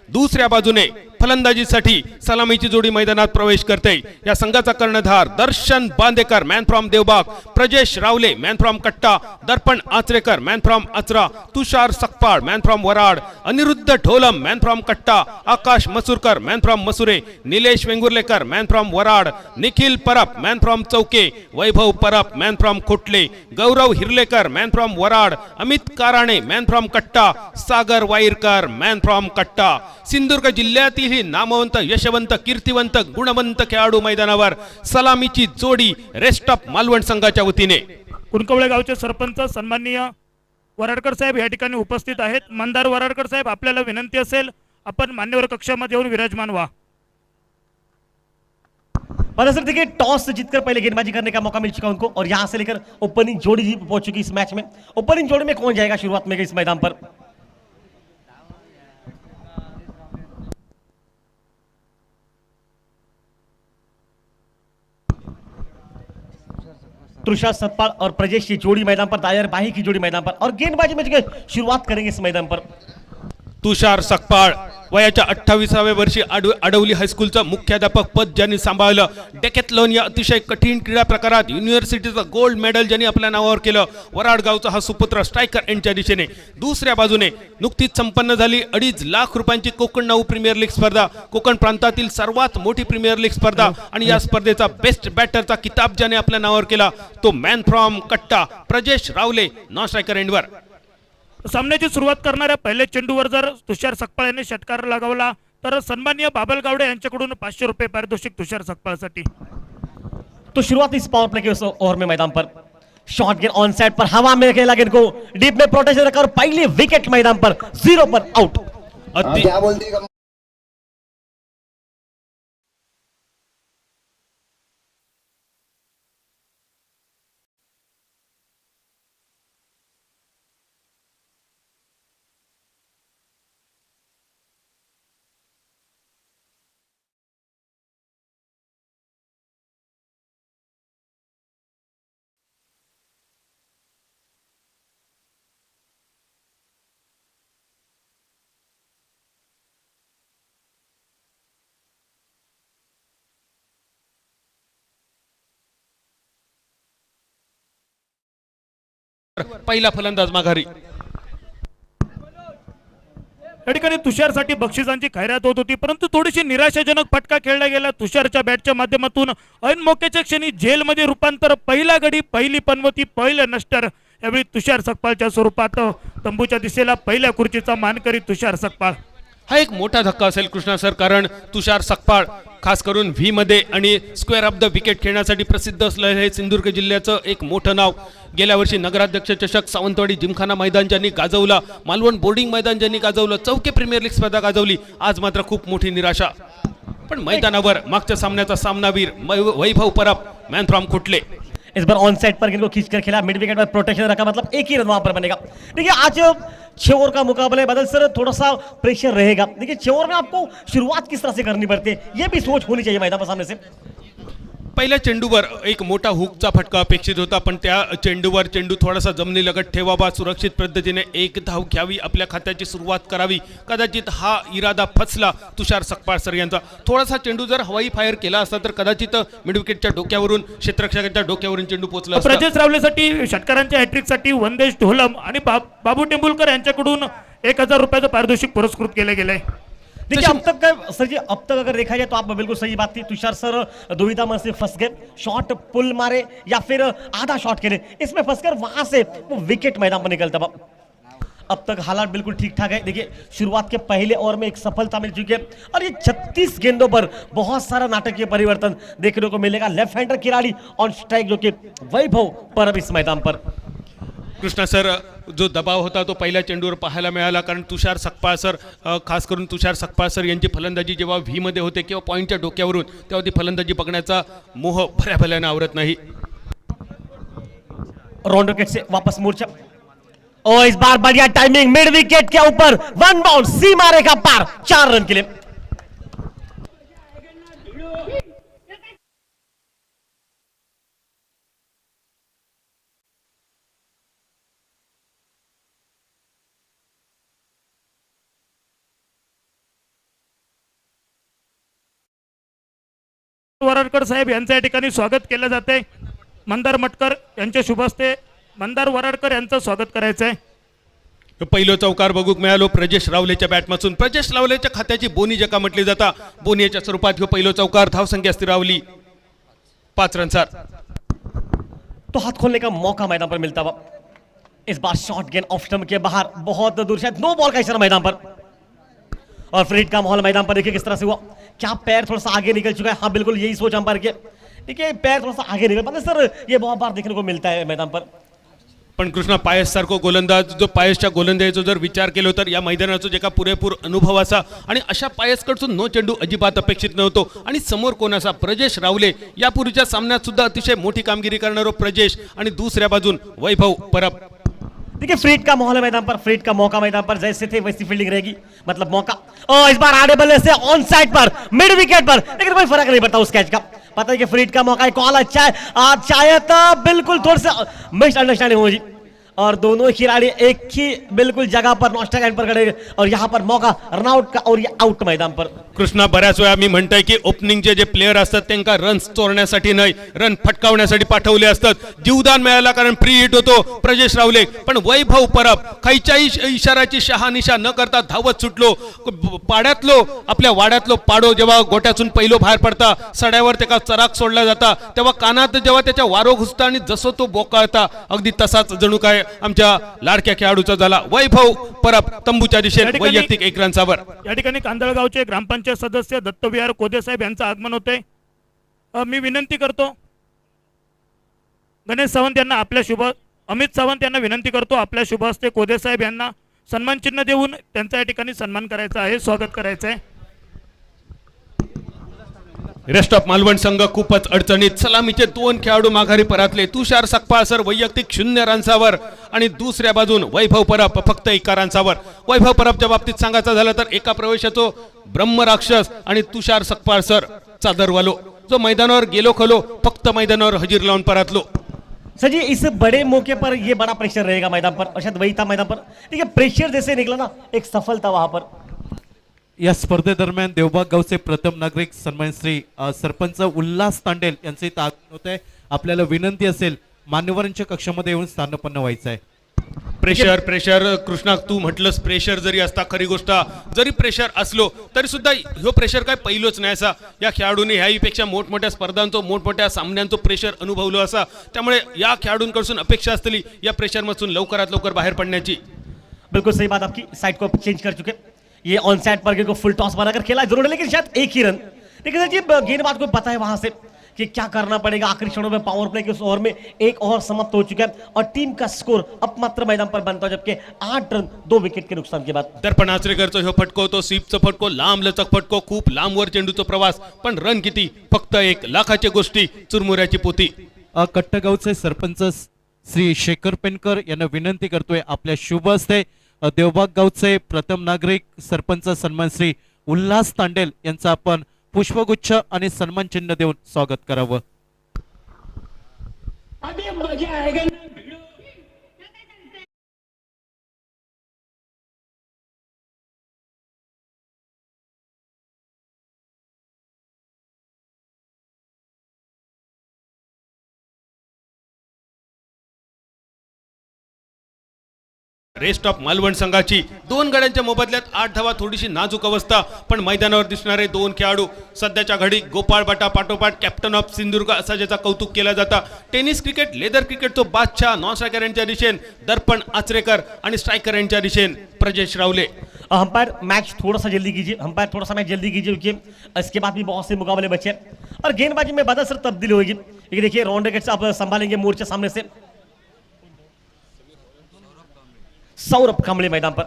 दुसऱ्या बाजूने फलंदाजीसाठी सलामीची जोडी मैदानात प्रवेश करते। या संघाचा कर्णधार Darshan Bandekar man from Devbag, Prajesh Rawle man from Katta, Darpan Acharekar man from Achara, Tushar Sakpal man from Varad, Aniruddha Dholam man from Katta, Akash Masurkar man from Masure, Nilesh Vengurlekar man from Varad, Nikhil Parab man from Chauke, Vaibhav Parab man from Khotle, Gaurav Hirlekar man from Varad, Amit Karane man from Katta, Sagar वाईरकर man from कट्टा। सिंधुदुर्ग जिल्ह्यातील नामवंत, यशवंत, कीर्तिवंत, गुणवंत खेळाडू मैदानावर सलामीची जोडी रेस्ट ऑफ मालवण संघाच्या वतीने। कुणकवळे गावचे सरपंच सन्माननीय वराडकर साहेब या ठिकाणी उपस्थित आहेत। मंदार वराडकर साहेब, आपल्याला विनंती असेल आपण मान्यवर कक्षामध्ये येऊन विराजमान व्हा। सर देखिए, टॉस जीतकर पहले गेंदबाजी करने का मौका मिल चुका उनको और यहां से लेकर ओपनिंग जोड़ी जी पहुंच चुकी इस मैच में। ओपनिंग जोड़ी में कौन जाएगा शुरुआत में इस मैदान पर? तुषार सकपाळ और प्रजेश की जोड़ी मैदान पर, दायर बाही की जोड़ी मैदान पर, और गेंदबाजी में शुरुआत करेंगे इस मैदान पर। तुषार सकपाळ वयाच्या 28व्या वर्षी अडवली हायस्कूलचं मुख्याध्यापक पद ज्यांनी सांभाळलं, डेकॅथलॉन या अतिशय कठीण क्रीडा प्रकारात युनिव्हर्सिटीचं गोल्ड मेडल ज्यांनी आपल्या नावावर केलं, वराड गावचा हा सुपुत्र स्ट्रायकर यांच्या दिशेने। दुसऱ्या बाजूने नुकतीच संपन्न झाली 2.5 लाख रुपयांची कोकण नाऊ प्रीमियर लीग स्पर्धा, कोकण प्रांतातील सर्वात मोठी प्रीमियर लीग स्पर्धा, आणि या स्पर्धेचा बेस्ट बॅटरचा किताब ज्याने आपल्या नावावर केला तो मॅन फ्रॉम कट्टा प्रजेश रावले, नॉन स्ट्रायकर एंडवर। सामन्याची सुरुवात करणाऱ्या पहिल्या चेंडूवर जर तुषार सकपाळ यांनी षटकार लगावला तर सन्माननीय बाबल गावडे यांच्याकडून 500 रुपये पारितोषिक तुषार सकपाळसाठी। तो शुरुआत इस पावर प्ले के उस ओवर में मैदान पर शॉट गेंद ऑन साइड पर हवा में खेला, गेंद को डीप में प्रोटेक्शन रखा और पहली विकेट मैदान पर 0 पर आउट। क्या बोलती है? पहिला फलंदाज माघारी। या ठिकाणी तुषारसाठी बक्षिसांची खैरात होत होती, परंतु थोडीशी निराशाजनक फटका खेळला गेला। तुषारच्या बॅटच्या माध्यमातून ऐन मोक्याच्या क्षणी जेलमध्ये रूपांतर, पहिला गडी, पहिली पनवती, पहिलं नष्टर। यावेळी तुषार सकपाळच्या स्वरूपात तंबूच्या दिशेला पहिल्या खुर्चीचा मानकरी तुषार सकपाळ। हा एक मोठा धक्का असेल कृष्णा सर, कारण तुषार सकपाळ खास करून व्ही मध्ये आणि स्क्वेअर ऑफ द विकेट खेळण्यासाठी प्रसिद्ध असलेलं हे सिंधुदुर्ग जिल्ह्याचं एक मोठं नाव। गेल्या वर्षी नगराध्यक्ष चषक, सावंतवाडी जिमखाना मैदान ज्यांनी गाजवला, मालवण बोर्डिंग मैदान ज्यांनी गाजवलं, चौके प्रीमियर लीग स्पर्धा गाजवली, आज मात्र खूप मोठी निराशा। पण मैदानावर मागच्या सामन्याचा सामनावीर वैभव परब मॅन फ्रॉम खोटले। इस बार ऑन साइड पर गेंद को खींचकर खेला, मिड विकेट पर प्रोटेक्शन रखा, मतलब एक ही रन वहां पर बनेगा। देखिए आज 6 ओवर का मुकाबला है बदल सर, थोड़ा सा प्रेशर रहेगा। देखिए 6 ओवर में आपको शुरुआत किस तरह से करनी पड़ती है, ये भी सोच होनी चाहिए मैदान पर सामने से। पहिल्या चेंडूवर एक मोठा हुकचा फटका अपेक्षित होता, पण त्या चेंडूवर चेंडू थोडासा जमिनीलगत ठेवावा, सुरक्षित पद्धतीने एक धाव घ्यावी, आपल्या खात्याची सुरुवात करावी। कदाचित हा इरादा फसला तुषार सकपाळ सर यांचा। थोडासा चेंडू जर हवाई फायर केला असता तर कदाचित मिड विकेटच्या डोक्यावरून, क्षेत्ररक्षकाच्या डोक्यावरून चेंडू पोहोचला असता। प्रजेश रावलेसाठी षटकारांच्या हॅट्रिकसाठी वंदेश ढोलम आणि बाबू टेंबुलकर यांच्याकडून 1000 रुपयाचं पारितोषिक पुरस्कृत केले गेले। देखिए अब तक का सर जी, अब तक अगर देखा जाए तो आप बिल्कुल सही बात थी, तुषार सर दुविधा में से फंस गए, शॉट पुल मारे या फिर आधा शॉट खेले, इसमें फंसकर वहां से वो विकेट मैदान पर निकलता। अब तक हालात बिल्कुल ठीक ठाक है। देखिए शुरुआत के पहले ओवर में एक सफलता मिल चुकी है और ये 36 गेंदों पर बहुत सारा नाटकीय परिवर्तन देखने को मिलेगा। लेफ्ट हैंडर खिलाड़ी ऑन स्ट्राइक जो कि वैभव परब इस मैदान पर। कृष्णा सर, जो दबाव होता तो पहिल्या चेंडूवर पाहायला मिळाला, कारण तुषार सकपाळ सर, खास करून तुषार सकपाळ सर यांची फलंदाजी जेव्हा व्ही मध्ये होते किंवा पॉईंटच्या डोक्यावरून, तेव्हा ती फलंदाजी बघण्याचा मोह भल्याभल्याने आवरत नाही। राउंड विकेट से वापस मोर्चा, और इस बार बढ़िया टाइमिंग, मिड विकेट के ऊपर वन बाउंड, सीमा रेखा पार, 4 रन के लिए। वराडकर साहेब यांचं या ठिकाणी स्वागत केलं जाते. मंदार मटकर यांच्या शुभ हस्ते मंदार वराडकर यांचं स्वागत करायचं आहे. पहिलो चौकार बघूक मिळालो प्रजेश रावलेच्या बॅटमधून. प्रजेश रावलेच्या खात्याची बोनी जका म्हटली जाता. बोनीच्या स्वरूपात ह्यो पहिलो चौकार. धावसंख्या स्थिरावली 5 रनसार. तो हाथ खोलने का मौका मैदान पर मिलता हुआ. इस बार शॉर्ट गेंद ऑफ स्टंप के बाहर बहुत दूर, शायद नो बॉल का इशारा मैदान पर. और फ्रीड का माहौल मैदान पर देखिए किस तरह से हुआ. क्या पैर थोड़ा सा आगे निकल चुका है. हाँ बिल्कुल यही सोच अंपायर की. देखिए पैर थोड़ा सा आगे निकल पाते सर, ये बहुत बार देखने को मिलता है मैदान पर. पण कृष्णा पायस सारखो गोलंदाज जो पायसच्या गोलंदाजीचो जर विचार केलो तर या मैदानाचो जेका पुरेपूर अनुभव असा आणि अशा पायसकडसून नो चेंडू अजिबात अपेक्षित नव्हतो. आणि समोर कोण असा प्रजेश रावले. यापूर्वीच्या सामन्यात सुद्धा अतिशय मोठी कामगिरी करणारो प्रजेश आणि दुसऱ्या बाजून वैभव परब. देखिए फ्रीड का माहौल है मैदान पर. फ्रीड का मौका मैदान पर जैसे थे वैसी फील्डिंग रहेगी, मतलब मौका. और इस बार आड़े बल्ले से ऑन साइड पर मिड विकेट पर, लेकिन कोई फर्क नहीं पड़ता उस कैच का. पता है कि फ्रीड का मौका है. कॉल अच्छा है. आज शायद बिल्कुल थोड़ा सा मिसअंडरस्टैंडिंग हो जी, और दोनों खिलाड़ी एक ही बिल्कुल जगह पर नॉस्टॅक एंड पर खड़े. और यहाँ पर मौका रनआउट का और ये आउट मैदान पर. कृष्णा बऱ्याच वेळा मी म्हणताय की ओपनिंगचे जे प्लेयर असतात त्यांना रन्स चोरण्यासाठी नाही, रन फटकावण्यासाठी पाठवले असतात. जीवदान मिळाला कारण फ्री हिट होतो प्रजेश रावले. पण वैभव परब खायच्याही इशाराची शहानिशा न करता धावत सुटलो. पाड्यातलो आपल्या वाड्यातलो पाडो जेव्हा गोट्यातून पहिलो बाहेर पडता, सड्यावर त्याला चराक सोडला जाता, तेव्हा कानात जेव्हा त्याच्या वारो घुसता आणि जसं तो बोकाळता अगदी तसाच जणू काय आमच्या लाडक्या खेळाडूचा झाला. वैभव परब तंबूच्या दिशेने वैयक्तिक 1 रनसावर. या ठिकाणी कांदळगावचे ग्रामपंचायत सदस्य दत्तविहार कोदे साहेब यांचं आगमन होते. मी विनंती करतो गणेश सावंत यांना आपल्या शुभ अमित सावंत यांना विनंती करतो आपल्या शुभ हस्ते कोदे साहेब यांना सन्मान चिन्ह देऊन त्यांचा या ठिकाणी सन्मान करायचा आहे, स्वागत करायचं आहे. रेस्ट ऑफ मालवण संघ खूपच अडचणीत. सलामीचे 2 खेळाडू माघारी परतले. तुषार सकपाळ सर वैयक्तिक 0 रनसावर आणि दुसऱ्या बाजून वैभव परब फक्त 1 रनसावर. वैभव परबच्या बाबतीत सांगायचं झालं तर एका प्रवेशाचो ब्रह्मराक्षस आणि तुषार सकपाळ सर चादरवालो जो मैदानावर गेलो खलो फक्त मैदानावर हजीर लावून परतलो. सर जी इस बड़े मौके पर ये बड़ा प्रेशर रहेगा मैदान पर, और शायद वही था मैदान पर. देखिए प्रेशर जैसे निकला ना, एक सफलता वहां पर. या स्पर्धेदरम्यान देवबाग गावचे प्रथम नागरिक सन्मानित श्री सरपंच उल्हास तांडेल यांचे इथं आगमन होत आहे. आपल्याला विनंती असेल मान्यवरांच्या कक्षामध्ये येऊन स्थानपन्न व्हायचं आहे. प्रेशर प्रेशर कृष्णा तू म्हटलंस प्रेशर जरी असता खरी गोष्ट जरी प्रेशर असलो तरी सुद्धा ह्यो प्रेशर काय पहिलोच नाही असा. या खेळाडूंनी ह्याहीपेक्षा मोठमोठ्या स्पर्धांचो मोठमोठ्या सामन्यांचो प्रेशर अनुभवलो असा. त्यामुळे या खेळाडूंकडून अपेक्षा असतली या प्रेशरमधून लवकरात लवकर बाहेर पडण्याची. बिल्कुल सही बात आपकी. साइड को चेंज कर चुके. ये ऑन साइड पर गेंद को फुल टॉस बनाकर खेला जरूर है, लेकिन शायद 1 ही रन. लेकिन सर जी गेंदबाज को पता है वहां से कि क्या करना पड़ेगा. आखिरी क्षणों में पावर प्ले के उस ओवर में 1 ओवर समाप्त हो चुका है और टीम का स्कोर अब मात्र मैदान पर बनता है, जबकि 8 रन 2 विकेट के नुकसान के बाद. दर्पण आचरेकरचा ह्यो फटको तो सीपचा फटको लांब लचक फटको खूप लांबवर चेंडूचा प्रवास. पण रन किती फक्त 1 लाखाची गोष्टी चुरमुऱ्याची पोती. कट्टगावचे सरपंच श्री शेखर पेनकर यांना विनंती करतोय आपल्या शुभ हस्ते देवबाग गावचे प्रथम नागरिक सरपंच सन्मान श्री उल्हास तांडेल यांचं आपण पुष्पगुच्छ आणि सन्मान चिन्ह देऊन स्वागत करावं. रेस्ट ऑफ मालवण संघाची 2 गड्यांच्या मोबदल्यात 8 धावा. थोडीशी नाजूक अवस्था पण मैदानावर दिसणारे 2 खेळाडू सध्याच्या घडी गोपाळ बाटा पाठोपाठ कॅप्टन ऑफ सिंधुदुर्ग असा ज्याचा कौतुक केला जाता. टेनिस क्रिकेट लेदर क्रिकेटचो बादशाह नॉन स्ट्रायकर यांच्या दिशेन दर्पण आचरेकर आणि स्ट्रायकर यांच्या दिशेन प्रजेश रावले. अंपायर मैच थोड़ा सा जल्दी कीजिए. अंपायर थोड़ा सा मैच जल्दी कीजिए क्योंकि इसके बाद भी बहुत से मुकाबले बचे हैं और गेंदबाजी में बदल सर तब्दीली होगी. ये देखिए रॉन रैकेट्स आप संभालेंगे मोर्चा सामने से. सौरभ कांबळे मैदान पर.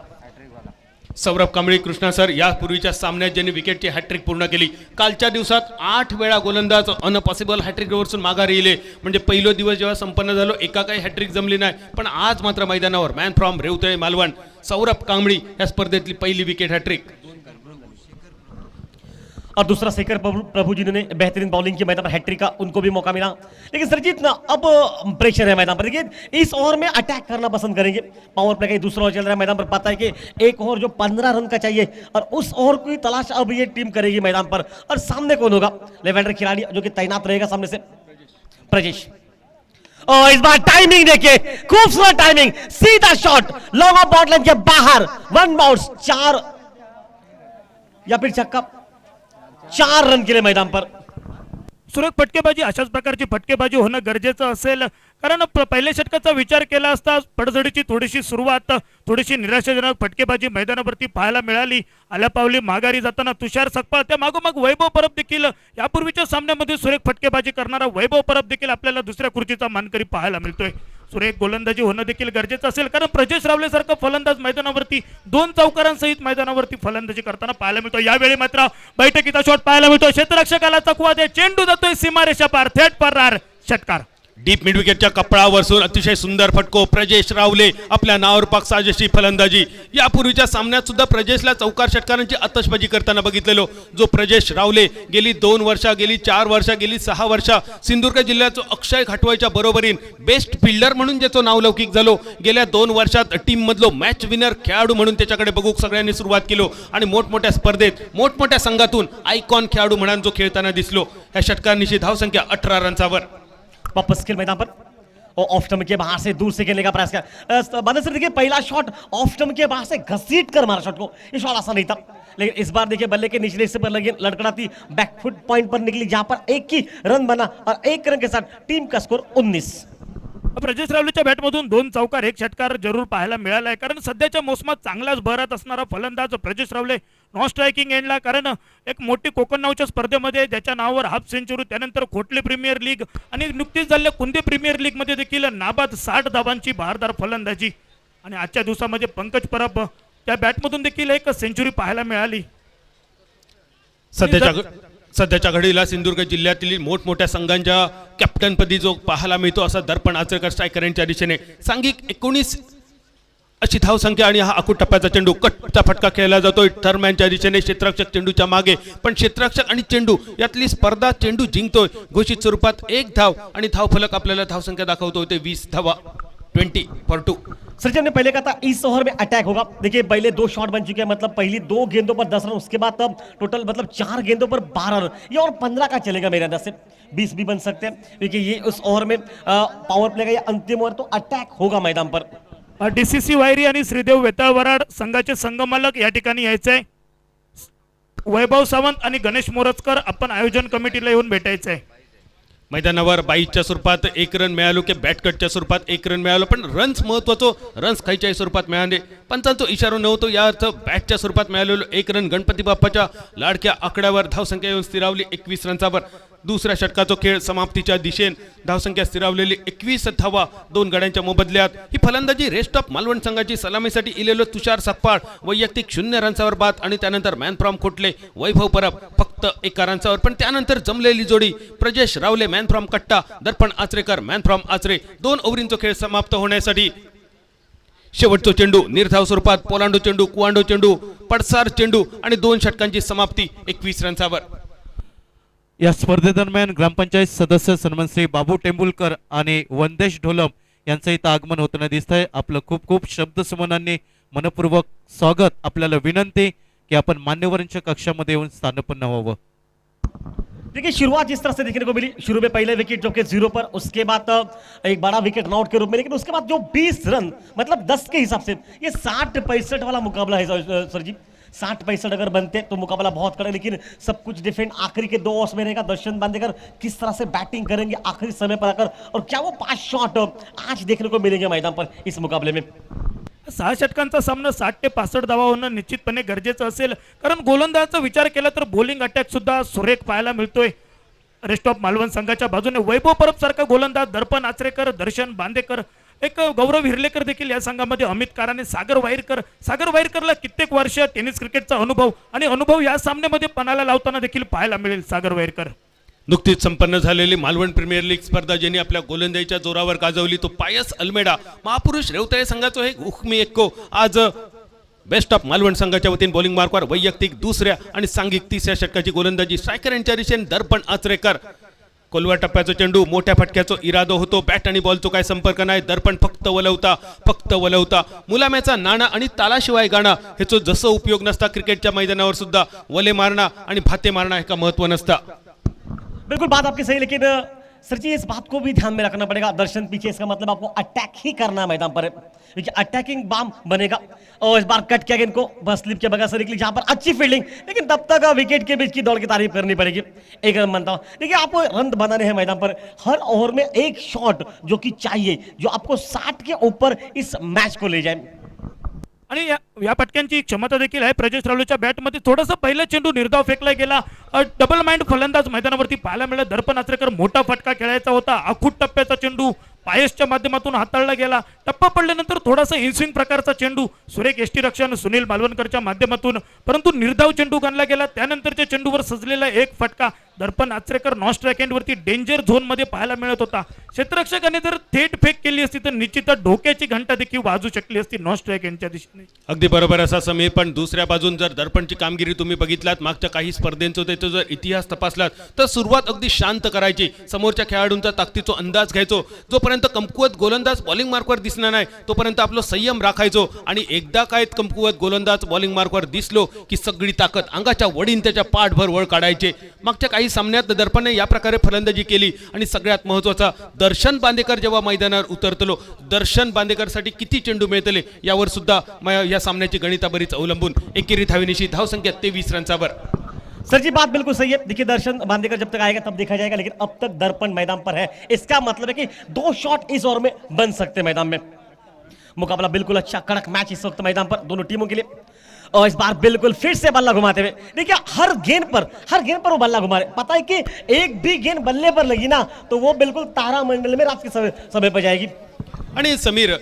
सौरभ कांबळे कृष्णा सर यापूर्वीच्या सामन्यात ज्यांनी विकेटची हॅट्रिक पूर्ण केली. कालच्या दिवसात 8 वेळा गोलंदाज अनपॉसिबल हॅट्रिकवरून माघारी येले. म्हणजे पहिलो दिवस जेव्हा संपन्न झालो एका काही हॅट्रिक जमली नाही, पण आज मात्र मैदानावर मॅन फ्रॉम रेवतळे मालवण सौरभ कांबळे या स्पर्धेतली पहिली विकेट हॅट्रिक. और दूसरा शेखर प्रभु जिन्होंने बेहतरीन बॉलिंग की मैदान पर हैट्रिक का उनको भी मौका मिला। लेकिन सरजीत ना अब प्रेशर है मैदान पर। देखिए इस ओवर में अटैक करना पसंद करेंगे। पावर प्ले का दूसरा ओवर चल रहा है मैदान पर, पता है कि एक ओवर जो 15 रन का चाहिए और उस ओवर की तलाश अब ये टीम करेगी मैदान पर। और सामने कौन होगा? लेवेंडर खिलाड़ी जो कि तैनात रहेगा सामने से, प्रजेश। और इस बार टाइमिंग देखिए, खूबसूरत टाइमिंग, सीधा shot long off ball line के बाहर, 1 बाउंस, 4 या फिर छक्का, 4 रन के लिए मैदान पर। सुरेख फटकेबाजी अशाच प्रकारची फटकेबाजी होणं गरजेचं असेल, कारण पहिल्या षटकाचा विचार केला असता पडझडीची थोडीशी सुरुवात, थोडीशी निराशाजनक फटकेबाजी मैदानावरती पाहायला मिळाली। आल्यापावली माघारी जाताना तुषार सकपाळ, त्या मागोमाग वैभव परब देखील, यापूर्वीच्या सामन्यामध्ये सुरेख फटकेबाजी करणारा वैभव परब देखील आपल्याला दुसऱ्या खुर्चीचा मानकरी पाहायला मिळतोय। सुरेख गोलंदाजी होणं देखील गरजेचं असेल, कारण प्रजेश रावले सारखा फलंदाज मैदानावरती 2 चौकारांसहित मैदानावरती फलंदाजी करताना पाहायला मिळतो। यावेळी मात्र बैठकीचा शॉट पाहायला मिळतो, क्षेत्ररक्षकाला चकवा दे, चेंडू जातोय सीमारेषा पार, थेट फरार, षटकार। डीप मिड विकेटच्या कपळावरसून अतिशय सुंदर फटको प्रजेश रावले, आपल्या नावावर पाक साजेशी फलंदाजी। यापूर्वीच्या सामन्यात सुद्धा प्रजेशला चौकार षटकारांची आतषबाजी करताना बघितलेलो। जो प्रजेश रावले गेली 2 वर्ष, गेली 4 वर्ष, गेली 6 वर्ष सिंधुदुर्ग जिल्ह्याचं अक्षय घाटवायच्या बरोबरीन बेस्ट फिल्डर म्हणून ज्याचं नावलौकिक झालो। गेल्या 2 वर्षात टीम मधलो मॅच विनर खेळाडू म्हणून त्याच्याकडे बघूक सगळ्यांनी सुरुवात केलो आणि मोठमोठ्या स्पर्धेत मोठमोठ्या संघातून आयकॉन खेळाडू म्हणून जो खेळताना दिसलो। ह्या षटकारांची धावसंख्या 18 रनवर। वापस खेल मैदान पर और ऑफ स्टंप के बाहर से दूर से खेलने का प्रयास किया। बादल सर देखिए पहला शॉट ऑफ स्टंप के बाहर से घसीट कर मारा शॉट को, ये शॉट आसान नहीं था। लेकिन इस बार देखिए बल्ले के निचले हिस्से पर लगी लड़खड़ाती बैकफुट पॉइंट पर निकली, जहां पर एक ही रन बना और 1 रन के साथ टीम का स्कोर 19। प्रजेश रावलेच्या बॅटमधून 2 चौकार 1 षटकार जरूर पाहायला मिळाला आहे, कारण सध्याच्या मोसमात चांगलाच बहरात असणारा फलंदाज प्रजेश रावले नॉन स्ट्रायकिंग एंडला, कारण एक मोठी कोकण नावच्या स्पर्धेमध्ये ज्याच्या नावावर हाफ सेंचुरी, त्यानंतर खोटले प्रीमियर लीग आणि नुकतीच झालेल्या कुंदे प्रीमियर लीग मध्ये देखील नाबाद 60 धावांची बहारदार फलंदाजी। आणि आजच्या दिवसामध्ये पंकज परब त्या बॅटमधून देखील एक सेंचुरी पाहायला मिळाली। सध्याच्या घडीला सिंधुदुर्ग जिल्ह्यातील मोठमोठ्या संघांच्या कॅप्टनपदी जो पाहायला मिळतो असा दर्पण आचरेकर स्ट्रायकर यांच्या दिशेने सांघिक 19 अशी धावसंख्या आणि हा आखूड टप्प्याचा चेंडू, कटचा फटका खेळला जातोय थर्मॅनच्या दिशेने, क्षेत्ररक्षक चेंडूच्या मागे, पण क्षेत्ररक्षक आणि चेंडू यातली स्पर्धा चेंडू जिंकतोय घोषित स्वरूपात 1 धाव आणि धावफलक आपल्याला धावसंख्या दाखवतोय ते 20 धावा, 20 for 2। सचिन ने पहले कहा था इस ओवर में अटैक होगा। देखिए पहले 2 शॉट बन चुके हैं, मतलब पहली 2 गेंदों पर 10 रन, उसके बाद तब टोटल मतलब 4 गेंदों पर 12 रन, ये और 15 का चलेगा मेरे अंदाज से, 20 भी बन सकते हैं, क्योंकि ये उस ओवर में पावर प्ले का ये अंतिम ओवर, तो अटैक होगा मैदान पर। डीसीसी वायरी आणि श्रीदेव वेताळवराड संघाचे संघमालक या ठिकाणी यायचे, वैभव सावंत आणि गणेश मोरजकर आपण आयोजन कमिटीला येऊन भेटायचंय। मैदानावर 22च्या स्वरूपात 1 रन मिळालो की बॅटकटच्या स्वरूपात 1 रन मिळालो, पण रन्स महत्वाचो, रन्स खायच्या स्वरूपात मिळाले, पंचांचा इशारा नव्हतो, या अर्थ बॅटच्या स्वरूपात मिळालेलो 1 रन गणपती बाप्पाच्या लाडक्या आकड्यावर धावसंख्या येऊन स्थिरावली 21 रनवर। दुसऱ्या षटकाचा खेळ समाप्तीच्या दिशेने धावसंख्या स्थिरावलेली 21 धावा 2 गड्यांच्या मोबदल्यात। ही फलंदाजी रेस्ट ऑफ मालवण संघाची सलामीसाठी इलेलो तुषार सकपाळ वैयक्तिक 0 रनवर बाद आणि त्यानंतर मॅन फ्रॉम खोटले वैभव परब फक्त 1 रनवर, पण त्यानंतर जमलेली जोडी Prajnesh Rawle man from Katta, Darpan Acharekar man from Achare. 2 ओव्हरींचा खेळ समाप्त होण्यासाठी शेवटचा चेंडू निर्धाव स्वरूपात पोलांडो चेंडू, कुवांडो चेंडू, पडसार चेंडू आणि 2 षटकांची समाप्ती 21 रनवर। या स्पर्धेदरम्यान ग्रामपंचायत सदस्य सन्मान श्री बाबू टेंबुलकर आणि वंदेश ढोलम यांचं इथं आगमन होताना दिसतंय। आपलं खूप खूप शब्दसमूहांनी मनपूर्वक स्वागत। आपल्याला विनंती कि आपण मान्यवरांच्या कक्षामध्ये येऊन स्थानपन्न व्हावं। देखिए शुरुआत जिस तरह से देखने को मिली, शुरू में पहले विकेट जो कि 0 पर, उसके बाद एक बड़ा विकेट नॉट के रूप में, लेकिन उसके बाद जो 20 रन मतलब 10 के हिसाब से ये 60-65 वाला मुकाबला है सर जी। 60-65 अगर बनते तो मुकाबला बहुत कड़ा, लेकिन सब कुछ डिफेंड आखिरी के 2 ओवर्स में रहेगा। दर्शन बांदेकर किस तरह से बैटिंग करेंगे आखिरी समय पर आकर, और क्या वो 5 शॉट आज देखने को मिलेंगे मैदान पर इस मुकाबले में। 6 षटकांचा सामना 60 ते 65 धावा होणं निश्चितपणे गरजेचं असेल, कारण गोलंदाजाचा विचार केला तर बॉलिंग अटॅक सुद्धा सुरेख पाहायला मिळतोय रेस्ट ऑफ मालवण संघाच्या बाजूने। वैभव परब सारखा गोलंदाज, दर्पण आचरेकर, दर्शन बांदेकर, एक गौरव हिरलेकर देखील या संघामध्ये, अमित कारणे, सागर वायरकरला कित्येक वर्ष टेनिस क्रिकेटचा अनुभव या सामन्यामध्ये पणाला लावताना देखील पाहायला मिळेल सागर वायरकर। नुकतीच संपन्न झालेली मालवण प्रीमियर लीग स्पर्धा ज्यांनी आपल्या गोलंदाजीच्या जोरावर गाजवली तो पायस अल्मेडा महापुरुष रेवतळे संघाचा हे हुकमी एक्को आज बेस्ट ऑफ मालवण संघाच्या वतीने बॉलिंग मार्कवर वैयक्तिक दुसऱ्या आणि सांघिक तिसऱ्या षटकाची गोलंदाजी स्ट्रायकर यांच्या दिशेने दर्पण आचरेकर. कोलवा टप्प्याचा चेंडू मोठ्या फटक्याचा इरादा होतो, बॅट आणि बॉलचा काय संपर्क नाही, दर्पण फक्त वलवता मुलाम्याचा नाणा आणि तालाशिवाय गाणं ह्याचा जसं उपयोग नसता क्रिकेटच्या मैदानावर सुद्धा वले मारणं आणि भाते मारणं ह्याका महत्व नसता. बिल्कुल बात आपकी सही, लेकिन सर जी इस बात को भी ध्यान में रखना पड़ेगा दर्शन पीछे, इसका मतलब आपको अटैक ही करना है मैदान पर, क्योंकि अटैकिंग बाम बनेगा. और इस बार कट किया गया इनको, बस स्लिप के बगैर से निकली जहां पर अच्छी फील्डिंग, लेकिन तब तक विकेट के बीच की दौड़ की तारीफ करनी पड़ेगी. एक रन बनता हूं. देखिए आपको रन बनाने हैं मैदान पर, हर ओवर में एक शॉट जो कि चाहिए, जो आपको 60 के ऊपर इस मैच को ले जाए. आणि या फटक्यांची क्षमता देखील आहे. प्रजेश रावलेच्या बॅटमध्ये थोडासा पहिला चेंडू निर्धाव फेकला गेला. डबल माइंड फलंदाज मैदानावरती पाहायला मिळाला. दर्पण आचरेकर मोठा फटका खेळायचा होता. आखूट टप्प्याचा चेंडू पायसच्या माध्यमातून हाताळला गेला. टप्पा पडल्यानंतर थोडासा इनस्विंग प्रकारचा चेंडू सुरेख यष्टीरक्षण सुनील मालवणकरच्या माध्यमातून, परंतु निर्धाव चेंडू गणला गेला. त्यानंतरच्या चेंडूवर सजलेला एक फटका दर्पण आचरेकर नॉन स्ट्राइक एंडवरती डेंजर झोन मध्ये पाहायला मिळत होता. क्षेत्ररक्षकाने जर थेट फेक केली असती तर निश्चितच डोक्याची घंटा देखील वाजू शकली असती नॉन स्ट्राइक एंडच्या दिशेने. अगदी बरोबर असा समीर, पण दुसऱ्या बाजून जर दर्पणची कामगिरी तुम्ही बघितलात, मागच्या काही स्पर्धेंचा त्याचा जर इतिहास तपासलात तर सुरुवात अगदी शांत करायची, समोरच्या खेळाडूंचा ताकदीचा अंदाज घ्यायचो, जोपर्यंत कमकुवत गोलंदाज बॉलिंग मार्कवर दिसणार नाही तोपर्यंत आपलं संयम राखायचो. आणि एकदा काय कमकुवत गोलंदाज बॉलिंग मार्कवर दिसलो की सगळी ताकद अंगाच्या वडीन त्याच्या पाठभर वळ काढायचे. मागच्या काही सामन्यात दर्पणने या प्रकारे फलंदाजी केली. आणि सगळ्यात महत्त्वाचा, दर्शन बांदेकर जेव्हा मैदानावर उतरतलो, दर्शन बांदेकरसाठी किती चेंडू मिळतले यावर सुद्धा या सामन्याची गणिता बरीच अवलंबून. एकेरी धावेनिशी धावसंख्या 23 रनवर. सर जी बात बिल्कुल सही है. देखिए दर्शन बांदेकर जब तक आएगा तब देखा जाएगा, लेकिन अब तक दर्पण मैदान पर है, इसका मतलब है कि 2 शॉट इस ओवर में बन सकते हैं मैदान में. मुकाबला बिल्कुल अच्छा कड़क मैच इस वक्त मैदान पर दोनों टीमों के लिए. और इस बार बिल्कुल फिर से बल्ला घुमाते हुए, देखिए हर गेंद पर वो बल्ला घुमा रहे. पता है कि एक भी गेंद बल्ले पर लगी ना तो वो बिल्कुल तारामंडल में रात के समय पर जाएगी. आणि समीर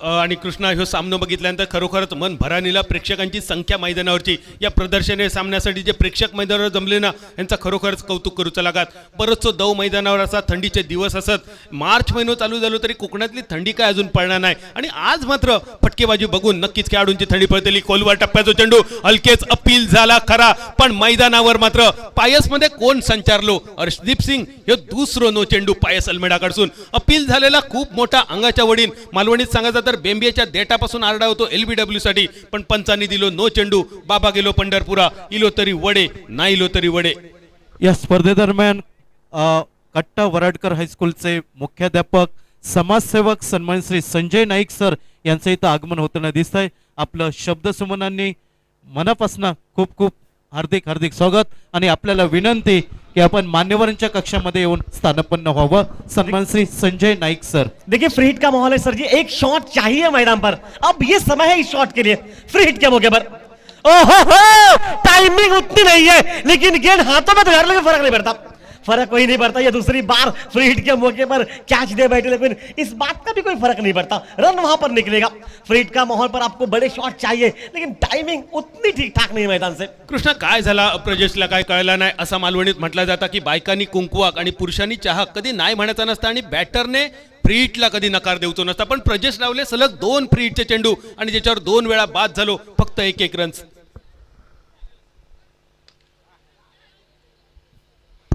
आणि कृष्णा ह्यो सामना बघितल्यानंतर खरोखरच मन भरानीला. प्रेक्षकांची संख्या मैदानावरची या प्रदर्शनीय सामन्यासाठी जे प्रेक्षक मैदानावर जमले ना, यांचा खरोखरच कौतुक करूचा लागात. बरंचसो दव मैदानावर असा, थंडीचे दिवस असत, मार्च महिनो चालू झालो तरी कोकणातली थंडी काय अजून पडणार नाही. आणि आज मात्र फटकेबाजी बघून नक्कीच खेळाडूंची थंडी पडतली. कोलवा टप्प्याचा चेंडू हलकेच अपील झाला खरा, पण मैदानावर मात्र पायसमध्ये कोण संचारलो, अर्शदीप सिंग हे दुसरो नो चेंडू पायस अल्मेडाकडून अपील झालेला. खूप मोठा अंगाच्या वडीन मालवणीत सांगायचा तर बेंबियाच्या देटापासून आरडा होतो LBW साठी, पण पंचांनी दिलो नो चेंडू. बाबा गेलो पंढरपुरा, इलो तरी वडे, नाही इलो तरी वडे. या स्पर्धेदरम्यान कट्टा वराडकर हायस्कूलचे मुख्याध्यापक समाजसेवक सन्मान श्री संजय नाईक सर यांचं इथं आगमन होताना दिसत आहे. आपलं शब्दसुमनांनी मनापासून खूप खूप हार्दिक हार्दिक स्वागत. आणि आपल्याला विनंती कि आपण मान्यवरांच्या कक्षामध्ये येऊन स्थानापन्न व्हावं. सन्मान श्री संजय नाईक सर. देखिए फ्री हिट का माहौल है सर जी, एक शॉट चाहिए मैदान पर. अब ये समय है इस शॉट के लिए, फ्री हिट के मौके पर. ओहो, टाइमिंग उतनी नहीं है, लेकिन गेंद हाथों में तो घर लगे फर्क नहीं पड़ता. फर्क कोई नहीं पड़ता. ये दूसरी बार फ्री हिट के मौके पर कैच दे बैठे, लेकिन इस बात का भी कोई फर्क नहीं पड़ता, रन वहां पर निकलेगा. फ्री हिट का माहौल पर आपको बड़े शॉट चाहिए, लेकिन टाइमिंग उतनी ठीक ठाक नहीं मैदान से. कृष्णा काय झाला प्रजेशला काय कळला नाही असं मालवणीत म्हटलं जातं की बायकांनी कुंकुवाक आणि पुरुषांनी चहा कधी नाही म्हणायचा नसता आणि बॅटरने फ्री हिटला कधी नकार देऊचो नसता. पण प्रजेश रावले सलग 2 फ्री हिटचे चेंडू आणि ज्याच्यावर 2 वेळा बाद झालो, फक्त 1-1 रन्स.